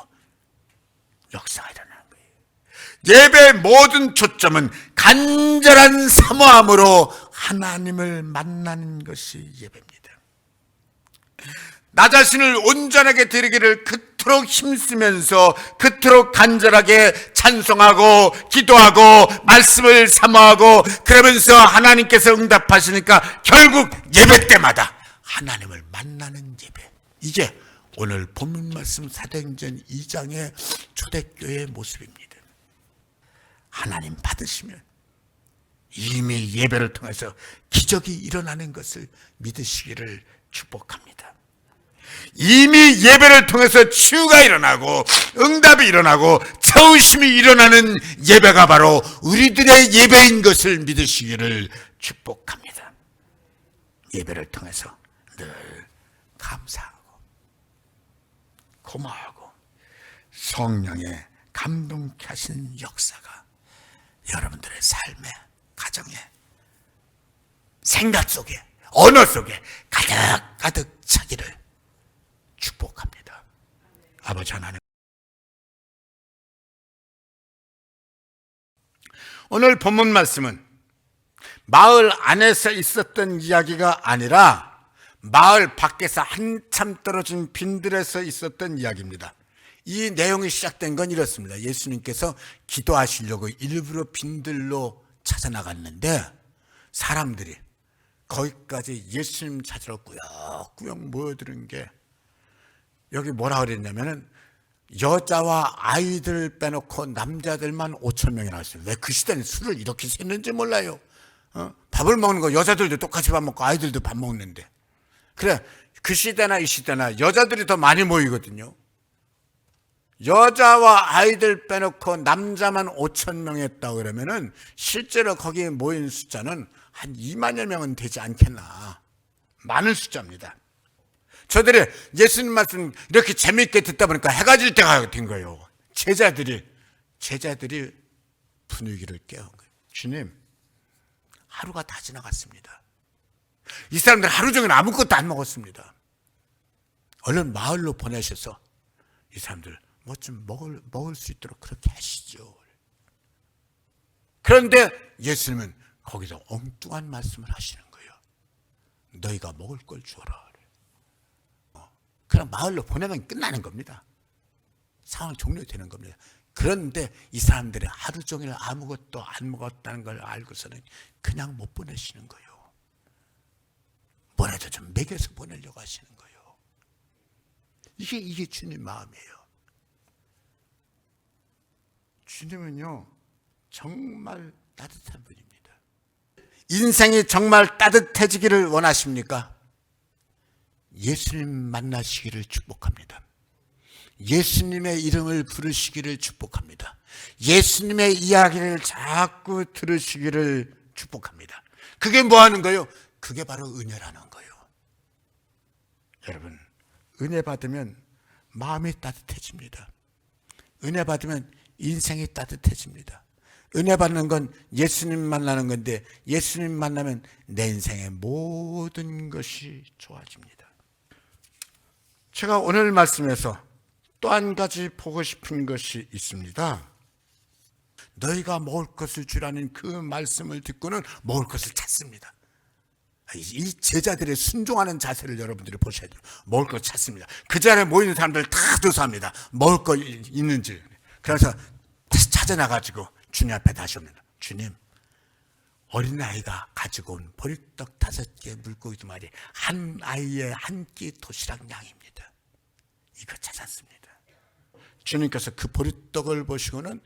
역사가 일어나는 거예요. 예배의 모든 초점은 간절한 사모함으로 하나님을 만나는 것이 예배입니다. 나 자신을 온전하게 드리기를 그토록 힘쓰면서 그토록 간절하게 찬송하고 기도하고 말씀을 사모하고 그러면서 하나님께서 응답하시니까 결국 예배 때마다 하나님을 만나는 예배. 이게 오늘 본문 말씀 사도행전 2장의 초대교회의 모습입니다. 하나님 받으시면 이미 예배를 통해서 기적이 일어나는 것을 믿으시기를 축복합니다. 이미 예배를 통해서 치유가 일어나고 응답이 일어나고 처우심이 일어나는 예배가 바로 우리들의 예배인 것을 믿으시기를 축복합니다. 예배를 통해서 늘 감사하고 고마워하고 성령의 감동케 하신 역사가 여러분들의 삶에, 가정에, 생각 속에, 언어 속에 가득 차기를 축복합니다. 아버지 하나님, 오늘 본문 말씀은 마을 안에서 있었던 이야기가 아니라 마을 밖에서 한참 떨어진 빈들에서 있었던 이야기입니다. 이 내용이 시작된 건 이렇습니다. 예수님께서 기도하시려고 일부러 빈들로 찾아 나갔는데 사람들이 거기까지 예수님 찾으러 꾸역꾸역 모여드는 게, 여기 뭐라 그랬냐면은 여자와 아이들 빼놓고 남자들만 5천 명이 나왔어요. 왜 그 시대는 술을 이렇게 셌는지 몰라요. 밥을 먹는 거 여자들도 똑같이 밥 먹고 아이들도 밥 먹는데. 그래, 그 시대나 이 시대나 여자들이 더 많이 모이거든요. 여자와 아이들 빼놓고 남자만 5천 명 했다고 그러면은 실제로 거기에 모인 숫자는 한 2만여 명은 되지 않겠나. 많은 숫자입니다. 저들이 예수님 말씀 이렇게 재미있게 듣다 보니까 해가 질 때가 된 거예요. 제자들이 분위기를 깨운 거예요. 주님, 하루가 다 지나갔습니다. 이 사람들 하루 종일 아무것도 안 먹었습니다. 얼른 마을로 보내셔서 이 사람들 뭐 좀 먹을 수 있도록 그렇게 하시죠. 그런데 예수님은 거기서 엉뚱한 말씀을 하시는 거예요. 너희가 먹을 걸 주어라. 그냥 마을로 보내면 끝나는 겁니다. 상황 종료되는 겁니다. 그런데 이 사람들이 하루 종일 아무것도 안 먹었다는 걸 알고서는 그냥 못 보내시는 거예요. 뭐라도 좀 먹여서 보내려고 하시는 거예요. 이게 주님 마음이에요. 주님은요, 정말 따뜻한 분입니다. 인생이 정말 따뜻해지기를 원하십니까? 예수님 만나시기를 축복합니다. 예수님의 이름을 부르시기를 축복합니다. 예수님의 이야기를 자꾸 들으시기를 축복합니다. 그게 뭐 하는 거예요? 그게 바로 은혜라는 거예요. 여러분, 은혜 받으면 마음이 따뜻해집니다. 은혜 받으면 인생이 따뜻해집니다. 은혜 받는 건 예수님 만나는 건데, 예수님 만나면 내 인생의 모든 것이 좋아집니다. 제가 오늘 말씀에서 또 한 가지 보고 싶은 것이 있습니다. 너희가 먹을 것을 주라는 그 말씀을 듣고는 먹을 것을 찾습니다. 이 제자들의 순종하는 자세를 여러분들이 보셔야 돼요. 먹을 것 찾습니다. 그 자리에 모이는 사람들 다 조사합니다. 먹을 거 있는지. 그래서 다시 찾아나가지고 주님 앞에 다시 옵니다. 주님, 어린아이가 가지고 온 보리떡 5개, 물고기 2마리, 한 아이의 한 끼 도시락 양입니다. 이거 찾았습니다. 주님께서 그 보리떡을 보시고는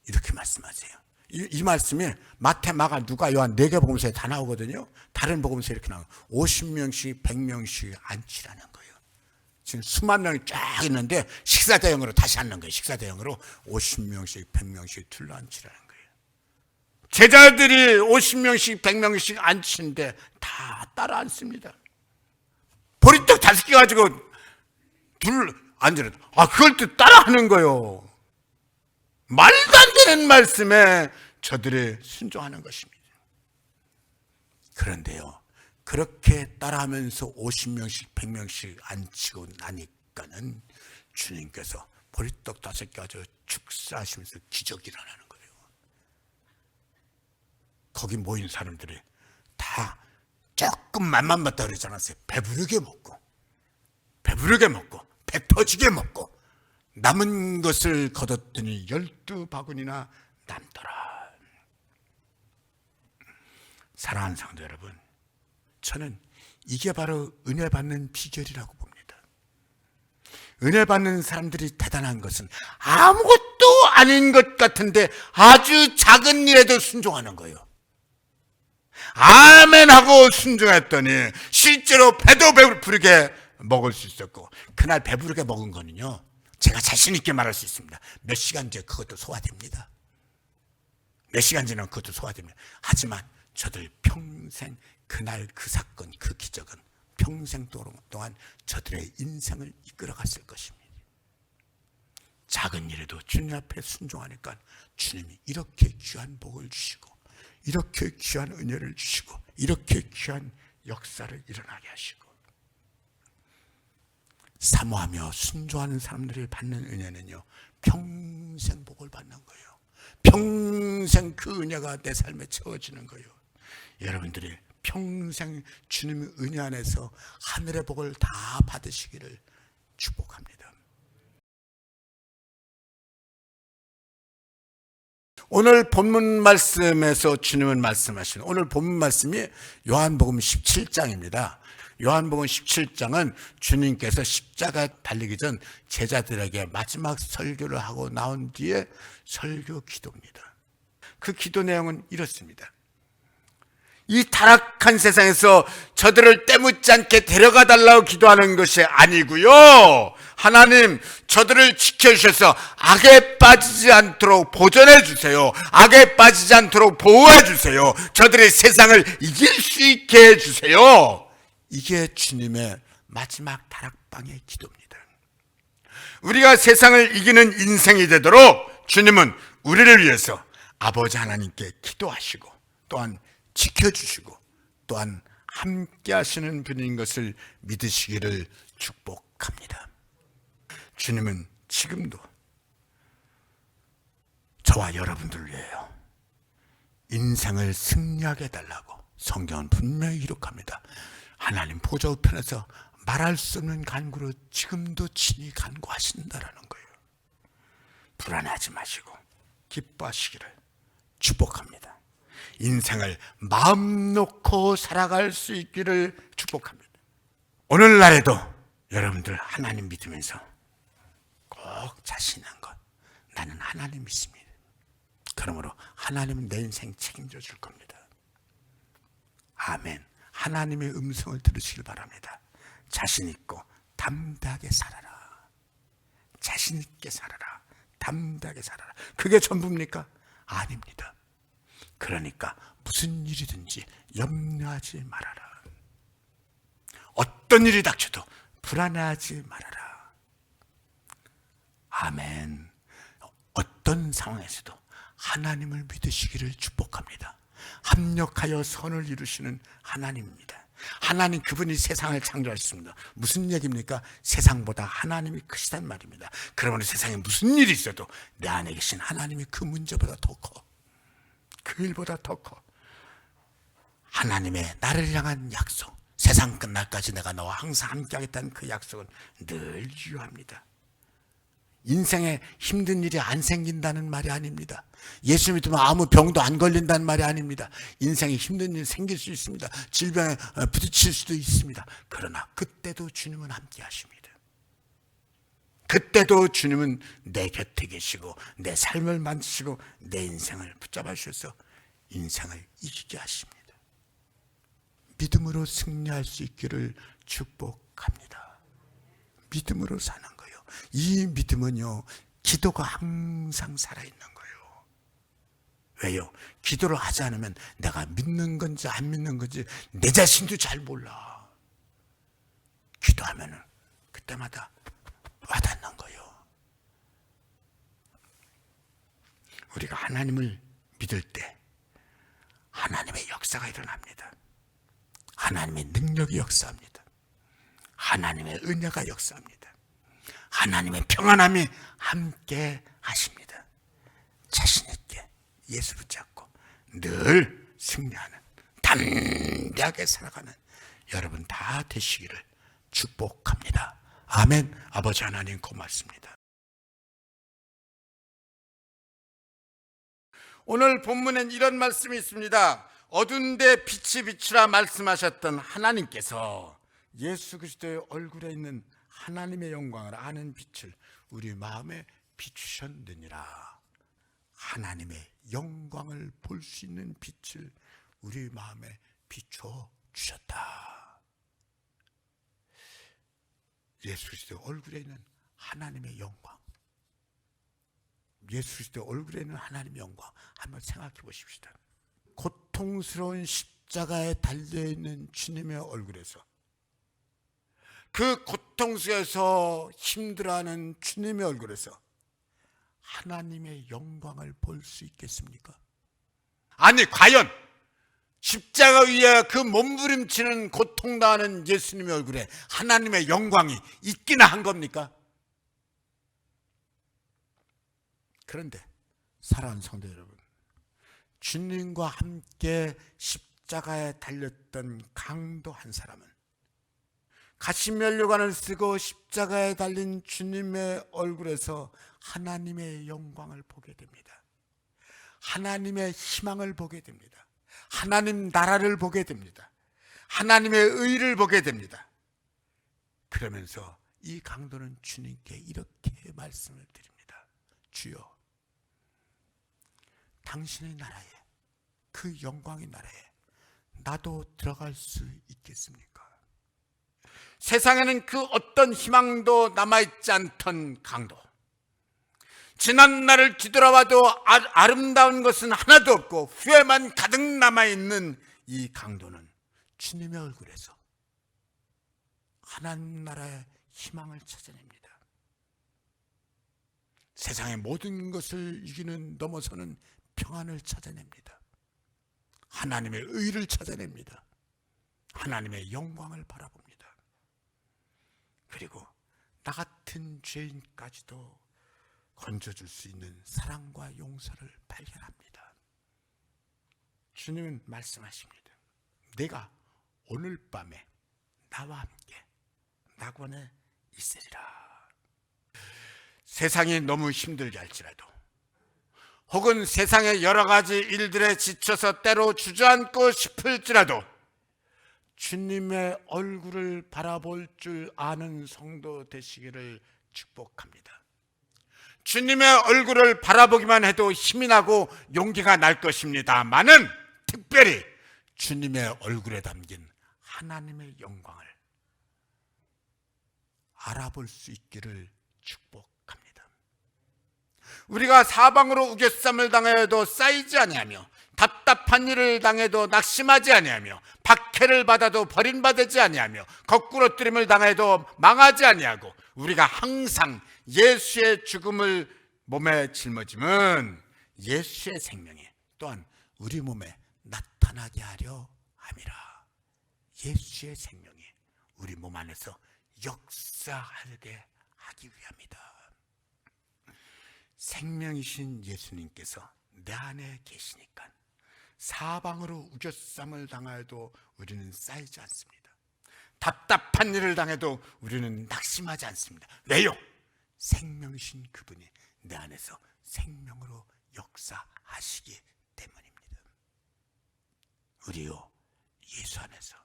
이렇게 말씀하세요. 이 말씀이 마태, 마가, 누가, 요한 4개 복음서에 다 나오거든요. 다른 복음서에 이렇게 나와요. 50명씩 100명씩 앉히라는 거예요. 지금 수만 명이 쫙 있는데 식사 대형으로 다시 앉는 거예요. 식사 대형으로 50명씩 100명씩 둘러앉히라는 거예요. 제자들이 50명씩 100명씩 앉히는데 다 따라 앉습니다. 보리떡 5개 가지고 둘 앉으라. 그걸 또 따라 하는 거예요. 말도 안 되는 말씀에 저들이 순종하는 것입니다. 그런데요, 그렇게 따라하면서 50명씩 100명씩 앉히고 나니까는 주님께서 보리떡 5개 가지고 축사하시면서 기적이 일어나는 거예요. 거기 모인 사람들이 다 조금 맛만 봤다 그러지 않았어요. 배부르게 먹고 배 터지게 먹고 남은 것을 거뒀더니 12바구니나 남더라. 사랑하는 성도 여러분, 저는 이게 바로 은혜 받는 비결이라고 봅니다. 은혜 받는 사람들이 대단한 것은 아무것도 아닌 것 같은데 아주 작은 일에도 순종하는 거예요. 아멘 하고 순종했더니 실제로 배도 배부르게 먹을 수 있었고, 그날 배부르게 먹은 거는요, 제가 자신 있게 말할 수 있습니다. 몇 시간 뒤에 그것도 소화됩니다. 몇 시간 지나면 그것도 소화됩니다. 하지만 저들 평생, 그날 그 사건, 그 기적은 평생 동안 저들의 인생을 이끌어갔을 것입니다. 작은 일에도 주님 앞에 순종하니까 주님이 이렇게 귀한 복을 주시고, 이렇게 귀한 은혜를 주시고, 이렇게 귀한 역사를 일어나게 하시고, 사모하며 순종하는 사람들이 받는 은혜는요, 평생 복을 받는 거예요. 평생 그 은혜가 내 삶에 채워지는 거예요. 여러분들이 평생 주님의 은혜 안에서 하늘의 복을 다 받으시기를 축복합니다. 오늘 본문 말씀에서 주님은 말씀하시는, 오늘 본문 말씀이 요한복음 17장입니다. 요한복음 17장은 주님께서 십자가 달리기 전 제자들에게 마지막 설교를 하고 나온 뒤에 설교 기도입니다. 그 기도 내용은 이렇습니다. 이 타락한 세상에서 저들을 때묻지 않게 데려가 달라고 기도하는 것이 아니고요, 하나님, 저들을 지켜주셔서 악에 빠지지 않도록 보존해 주세요. 악에 빠지지 않도록 보호해 주세요. 저들의 세상을 이길 수 있게 해 주세요. 이게 주님의 마지막 다락방의 기도입니다. 우리가 세상을 이기는 인생이 되도록 주님은 우리를 위해서 아버지 하나님께 기도하시고, 또한 지켜주시고, 또한 함께 하시는 분인 것을 믿으시기를 축복합니다. 주님은 지금도 저와 여러분들을 위해요, 인생을 승리하게 해달라고 성경은 분명히 기록합니다. 하나님 보좌 우편에서 말할 수 없는 간구로 지금도 친히 간구하신다라는 거예요. 불안하지 마시고 기뻐하시기를 축복합니다. 인생을 마음 놓고 살아갈 수 있기를 축복합니다. 오늘날에도 여러분들 하나님 믿으면서 꼭 자신한 것, 나는 하나님 믿습니다. 그러므로 하나님은 내 인생 책임져 줄 겁니다. 아멘. 하나님의 음성을 들으시길 바랍니다. 자신 있고 담대하게 살아라. 자신 있게 살아라. 담대하게 살아라. 그게 전부입니까? 아닙니다. 그러니까 무슨 일이든지 염려하지 말아라. 어떤 일이 닥쳐도 불안해하지 말아라. 아멘. 어떤 상황에서도 하나님을 믿으시기를 축복합니다. 합력하여 선을 이루시는 하나님입니다. 하나님, 그분이 세상을 창조하셨습니다. 무슨 얘기입니까? 세상보다 하나님이 크시단 말입니다. 그러면 세상에 무슨 일이 있어도 내 안에 계신 하나님이 그 문제보다 더 커. 그 일보다 더 커. 하나님의 나를 향한 약속, 세상 끝날까지 내가 너와 항상 함께하겠다는 그 약속은 늘 유효합니다. 인생에 힘든 일이 안 생긴다는 말이 아닙니다. 예수 믿으면 아무 병도 안 걸린다는 말이 아닙니다. 인생에 힘든 일이 생길 수 있습니다. 질병에 부딪힐 수도 있습니다. 그러나 그때도 주님은 함께 하십니다. 그때도 주님은 내 곁에 계시고 내 삶을 만드시고 내 인생을 붙잡아 주셔서 인생을 이기게 하십니다. 믿음으로 승리할 수 있기를 축복합니다. 믿음으로 사는 거예요. 이 믿음은요, 기도가 항상 살아있는 거예요. 왜요? 기도를 하지 않으면 내가 믿는 건지 안 믿는 건지 내 자신도 잘 몰라. 기도하면은 그때마다 와닿는 거예요. 우리가 하나님을 믿을 때 하나님의 역사가 일어납니다. 하나님의 능력이 역사합니다. 하나님의 은혜가 역사합니다. 하나님의 평안함이 함께 하십니다. 자신 있게 예수 붙잡고 늘 승리하는, 담대하게 살아가는 여러분 다 되시기를 축복합니다. 아멘. 아버지 하나님 고맙습니다. 오늘 본문엔 이런 말씀이 있습니다. 어두운 데 빛이 비추라 말씀하셨던 하나님께서 예수 그리스도의 얼굴에 있는 하나님의 영광을 아는 빛을 우리 마음에 비추셨느니라. 하나님의 영광을 볼 수 있는 빛을 우리 마음에 비춰 주셨다. 예수 그리스도의 얼굴에 있는 하나님의 영광, 예수 그리스도의 얼굴에 있는 하나님의 영광 한번 생각해 보십시다. 고통스러운 십자가에 달려있는 주님의 얼굴에서, 그 고통 속에서 힘들어하는 주님의 얼굴에서 하나님의 영광을 볼 수 있겠습니까? 아니, 과연 십자가 위에 그 몸부림치는 고통당하는 예수님의 얼굴에 하나님의 영광이 있기나 한 겁니까? 그런데 사랑하는 성도 여러분, 주님과 함께 십자가에 달렸던 강도 한 사람은 가시면류관을 쓰고 십자가에 달린 주님의 얼굴에서 하나님의 영광을 보게 됩니다. 하나님의 희망을 보게 됩니다. 하나님 나라를 보게 됩니다. 하나님의 의를 보게 됩니다. 그러면서 이 강도는 주님께 이렇게 말씀을 드립니다. 주여, 당신의 나라에, 그 영광의 나라에 나도 들어갈 수 있겠습니까? 세상에는 그 어떤 희망도 남아있지 않던 강도, 지난 날을 뒤돌아봐도 아름다운 것은 하나도 없고 후회만 가득 남아있는 이 강도는 주님의 얼굴에서 하나님 나라의 희망을 찾아냅니다. 세상의 모든 것을 이기는, 넘어서는 평안을 찾아냅니다. 하나님의 의를 찾아냅니다. 하나님의 영광을 바라봅니다. 그리고 나 같은 죄인까지도 건져줄 수 있는 사랑과 용서를 발견합니다. 주님은 말씀하십니다. 내가 오늘 밤에 나와 함께 낙원에 있으리라. 세상이 너무 힘들게 할지라도, 혹은 세상의 여러 가지 일들에 지쳐서 때로 주저앉고 싶을지라도 주님의 얼굴을 바라볼 줄 아는 성도 되시기를 축복합니다. 주님의 얼굴을 바라보기만 해도 힘이 나고 용기가 날 것입니다만은 특별히 주님의 얼굴에 담긴 하나님의 영광을 알아볼 수 있기를 축복합니다. 우리가 사방으로 우겨쌈을 당하여도 쌓이지 아니하며 답답한 일을 당해도 낙심하지 아니하며 박해를 받아도 버림받지 아니하며 거꾸로뜨림을 당해도 망하지 아니하고 우리가 항상 예수의 죽음을 몸에 짊어지면 예수의 생명이 또한 우리 몸에 나타나게 하려 함이라. 예수의 생명이 우리 몸 안에서 역사하게 하기 위함이다. 생명이신 예수님께서 내 안에 계시니까 사방으로 우겨쌈을 당하여도 우리는 쌓이지 않습니다. 답답한 일을 당해도 우리는 낙심하지 않습니다. 왜요? 생명이신 그분이 내 안에서 생명으로 역사하시기 때문입니다. 우리요, 예수 안에서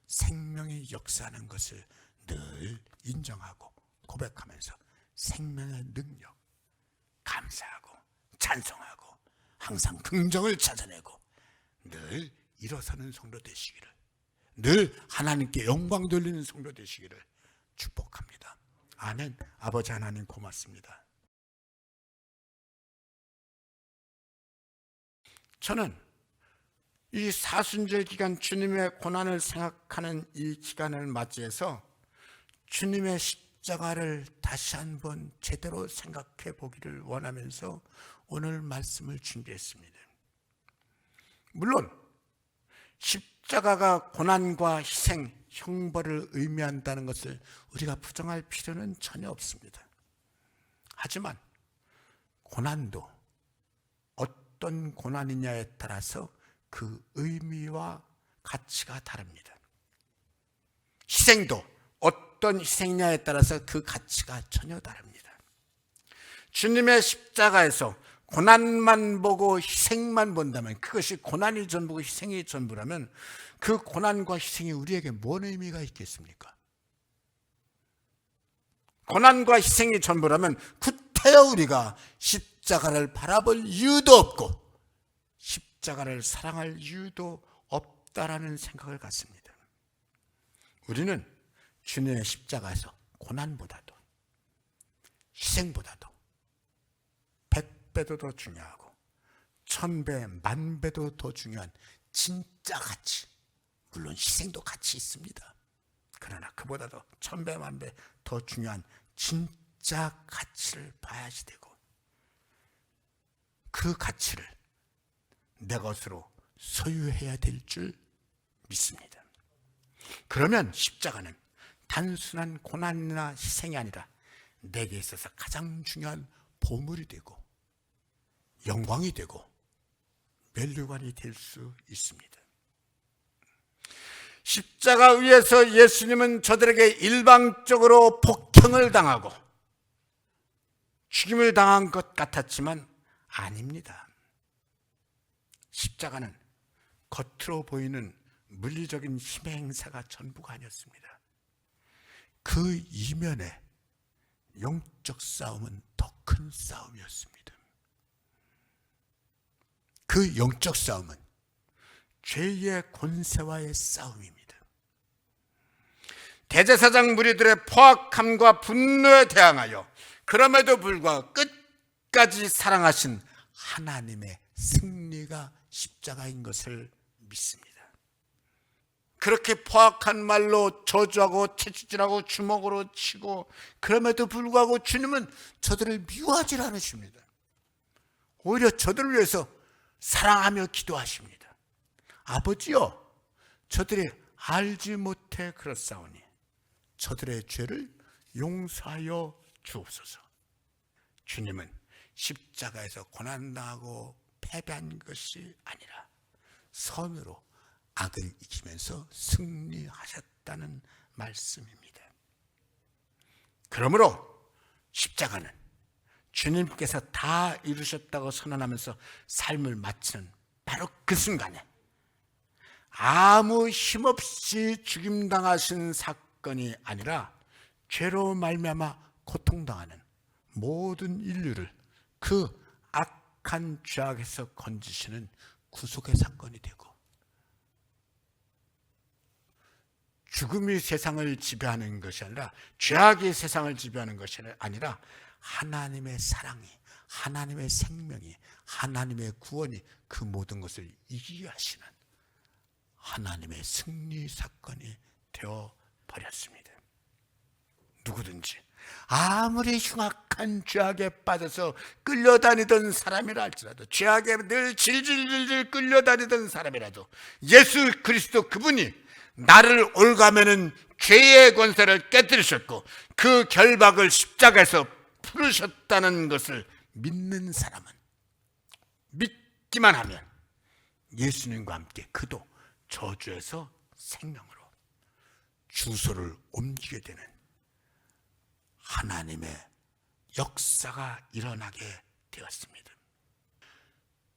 생명이 역사하는 것을 늘 인정하고 고백하면서 생명의 능력, 감사하고 찬송하고 항상 긍정을 찾아내고 늘 일어서는 성도 되시기를, 늘 하나님께 영광 돌리는 성도 되시기를 축복합니다. 아멘. 아버지 하나님 고맙습니다. 저는 이 사순절 기간 주님의 고난을 생각하는 이 기간을 맞이해서 주님의 십자가를 다시 한번 제대로 생각해 보기를 원하면서 오늘 말씀을 준비했습니다. 물론 십자가가 고난과 희생, 형벌을 의미한다는 것을 우리가 부정할 필요는 전혀 없습니다. 하지만 고난도 어떤 고난이냐에 따라서 그 의미와 가치가 다릅니다. 희생도 어떤 희생이냐에 따라서 그 가치가 전혀 다릅니다. 주님의 십자가에서 고난만 보고 희생만 본다면, 그것이 고난이 전부고 희생이 전부라면 그 고난과 희생이 우리에게 뭔 의미가 있겠습니까? 고난과 희생이 전부라면 구태여 우리가 십자가를 바라볼 이유도 없고 십자가를 사랑할 이유도 없다라는 생각을 갖습니다. 우리는 주님의 십자가에서 고난보다도 희생보다도 100배도 더 중요하고 1000배, 10,000배도 더 중요한 진짜 가치, 물론 희생도 가치 있습니다. 그러나 그보다도 1000배, 10,000배 더 중요한 진짜 가치를 봐야지 되고, 그 가치를 내 것으로 소유해야 될 줄 믿습니다. 그러면 십자가는 단순한 고난이나 희생이 아니라 내게 있어서 가장 중요한 보물이 되고 영광이 되고 면류관이 될 수 있습니다. 십자가 위에서 예수님은 저들에게 일방적으로 폭행을 당하고 죽임을 당한 것 같았지만 아닙니다. 십자가는 겉으로 보이는 물리적인 힘의 행사가 전부가 아니었습니다. 그 이면에 영적 싸움은 더 큰 싸움이었습니다. 그 영적 싸움은 죄의 권세와의 싸움입니다. 대제사장 무리들의 포악함과 분노에 대항하여 그럼에도 불구하고 끝까지 사랑하신 하나님의 승리가 십자가인 것을 믿습니다. 그렇게 포악한 말로 저주하고 채찍질하고 주먹으로 치고 그럼에도 불구하고 주님은 저들을 미워하지 않으십니다. 오히려 저들을 위해서 사랑하며 기도하십니다. 아버지여, 저들이 알지 못해 그렇사오니 저들의 죄를 용서하여 주옵소서. 주님은 십자가에서 고난당하고 패배한 것이 아니라 선으로 악을 이기면서 승리하셨다는 말씀입니다. 그러므로 십자가는 주님께서 다 이루셨다고 선언하면서 삶을 마치는 바로 그 순간에 아무 힘없이 죽임당하신 사건이 아니라 죄로 말미암아 고통당하는 모든 인류를 그 악한 죄악에서 건지시는 구속의 사건이 되고, 죽음이 세상을 지배하는 것이 아니라, 죄악이 세상을 지배하는 것이 아니라 하나님의 사랑이, 하나님의 생명이, 하나님의 구원이 그 모든 것을 이기게 하시는 하나님의 승리 사건이 되어 버렸습니다. 누구든지 아무리 흉악한 죄악에 빠져서 끌려다니던 사람이라 할지라도, 죄악에 늘 질질질질 끌려다니던 사람이라도 예수 그리스도 그분이 나를 올가매는 죄의 권세를 깨뜨리셨고 그 결박을 십자가에서 풀으셨다는 것을 믿는 사람은, 믿기만 하면 예수님과 함께 그도 저주에서 생명으로 주소를 옮기게 되는 하나님의 역사가 일어나게 되었습니다.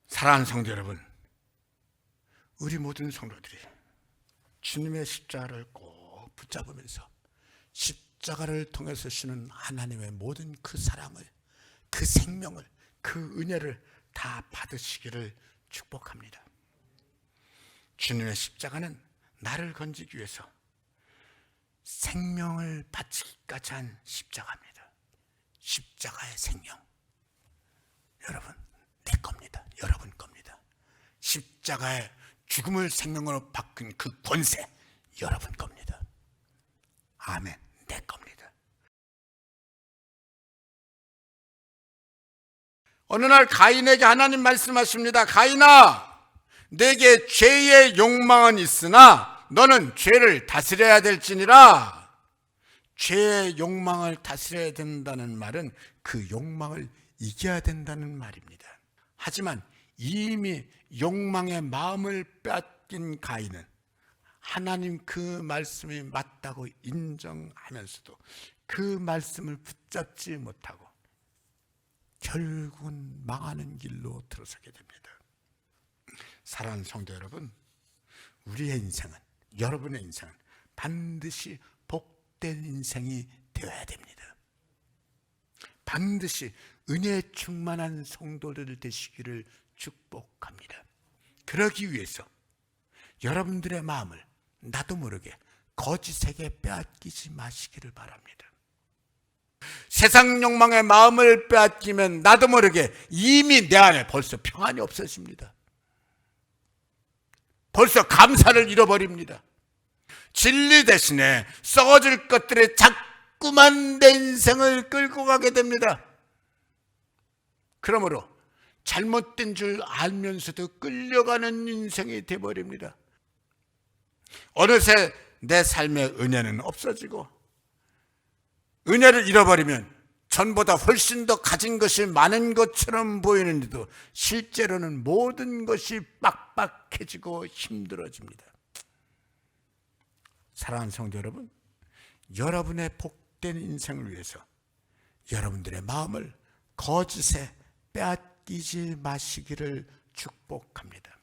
사랑하는 성도 여러분, 우리 모든 성도들이 주님의 십자가를 꼭 붙잡으면서 십자가를 통해서 주는 하나님의 모든 그 사랑을, 그 생명을, 그 은혜를 다 받으시기를 축복합니다. 주님의 십자가는 나를 건지기 위해서 생명을 바치기까지 한 십자가입니다. 십자가의 생명, 여러분 내 겁니다. 여러분 겁니다. 십자가의 죽음을 생명으로 바꾼 그 권세, 여러분 겁니다. 아멘. 내 겁니다. 어느 날 가인에게 하나님 말씀하십니다. 가인아, 내게 죄의 욕망은 있으나 너는 죄를 다스려야 될지니라. 죄의 욕망을 다스려야 된다는 말은 그 욕망을 이겨야 된다는 말입니다. 하지만 이미 욕망의 마음을 빼앗긴 가인은 하나님 그 말씀이 맞다고 인정하면서도 그 말씀을 붙잡지 못하고 결국은 망하는 길로 들어서게 됩니다. 사랑하는 성도 여러분, 우리의 인생은, 여러분의 인생은 반드시 복된 인생이 되어야 됩니다. 반드시 은혜에 충만한 성도들 되시기를 축복합니다. 그러기 위해서 여러분들의 마음을 나도 모르게 거짓에게 빼앗기지 마시기를 바랍니다. 세상 욕망의 마음을 빼앗기면 나도 모르게 이미 내 안에 벌써 평안이 없어집니다. 벌써 감사를 잃어버립니다. 진리 대신에 썩어질 것들에 자꾸만 내 인생을 끌고 가게 됩니다. 그러므로 잘못된 줄 알면서도 끌려가는 인생이 되어버립니다. 어느새 내 삶의 은혜는 없어지고, 은혜를 잃어버리면 전보다 훨씬 더 가진 것이 많은 것처럼 보이는데도 실제로는 모든 것이 빡빡해지고 힘들어집니다. 사랑하는 성도 여러분, 여러분의 복된 인생을 위해서 여러분들의 마음을 거짓에 빼앗기지 마시기를 축복합니다.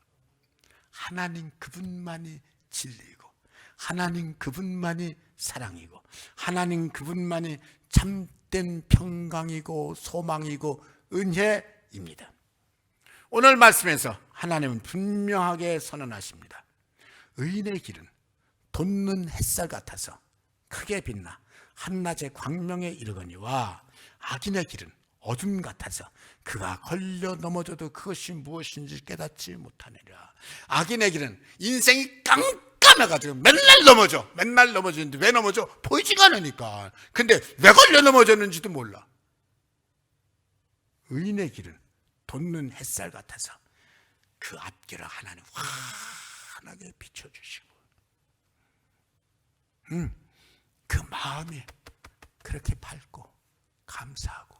하나님 그분만이 진리이고, 하나님 그분만이 사랑이고, 하나님 그분만이 참된 평강이고 소망이고 은혜입니다. 오늘 말씀에서 하나님은 분명하게 선언하십니다. 의인의 길은 돋는 햇살 같아서 크게 빛나 한낮의 광명에 이르거니와 악인의 길은 어둠 같아서 그가 걸려 넘어져도 그것이 무엇인지 깨닫지 못하느니라. 악인의 길은 인생이 깜깜해가지고 맨날 넘어지는데 왜 넘어져? 보이지가 않으니까. 근데 왜 걸려 넘어졌는지도 몰라. 의인의 길은 돋는 햇살 같아서 그 앞길을 하나님 환하게 비춰주시고, 그 마음이 그렇게 밝고 감사하고,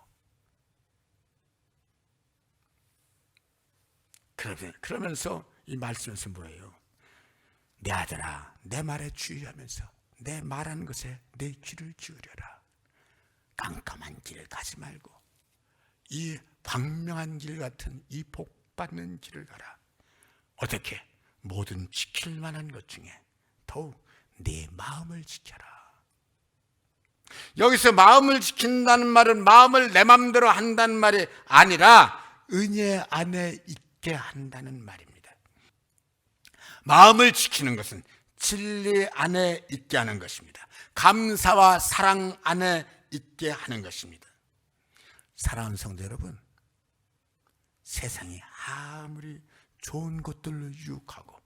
그러면서 이 말씀에서 뭐예요? 내 아들아, 내 말에 주의하면서 내 말하는 것에 내 귀를 기울여라. 깜깜한 길을 가지 말고 이 광명한 길 같은 이 복받는 길을 가라. 어떻게? 모든 지킬 만한 것 중에 더욱 내 마음을 지켜라. 여기서 마음을 지킨다는 말은 마음을 내 마음대로 한다는 말이 아니라 은혜 안에 있게 한다는 말입니다. 마음을 지키는 것은 진리 안에 있게 하는 것입니다. 감사와 사랑 안에 있게 하는 것입니다. 사랑하는 성도 여러분, 세상이 아무리 좋은 것들로 유혹하고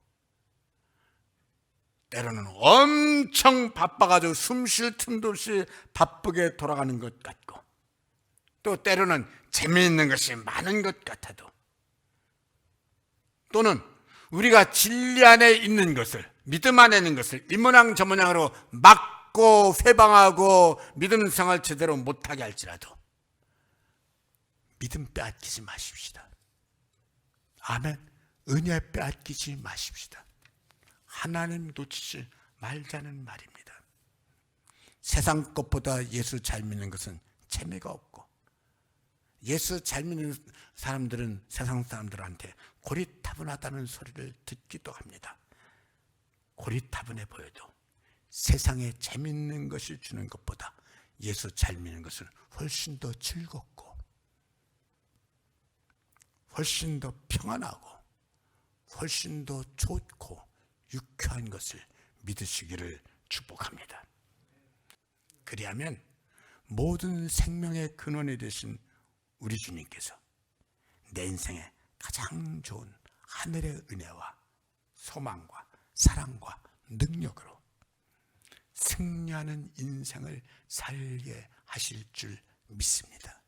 때로는 엄청 바빠가지고 숨 쉴 틈도 없이 바쁘게 돌아가는 것 같고, 또 때로는 재미있는 것이 많은 것 같아도, 또는 우리가 진리 안에 있는 것을, 믿음 안에 있는 것을 이모양 저모양으로 막고 회방하고 믿음 생활 제대로 못하게 할지라도 믿음 빼앗기지 마십시다. 아멘. 은혜 빼앗기지 마십시다. 하나님 놓치지 말자는 말입니다. 세상 것보다 예수 잘 믿는 것은 재미가 없고, 예수 잘 믿는 사람들은 세상 사람들한테 고리타분하다는 소리를 듣기도 합니다. 고리타분해 보여도 세상에 재밌는 것을 주는 것보다 예수 잘 믿는 것은 훨씬 더 즐겁고, 훨씬 더 평안하고, 훨씬 더 좋고 유쾌한 것을 믿으시기를 축복합니다. 그리하면 모든 생명의 근원이 되신 우리 주님께서 내 인생에 가장 좋은 하늘의 은혜와 소망과 사랑과 능력으로 승리하는 인생을 살게 하실 줄 믿습니다.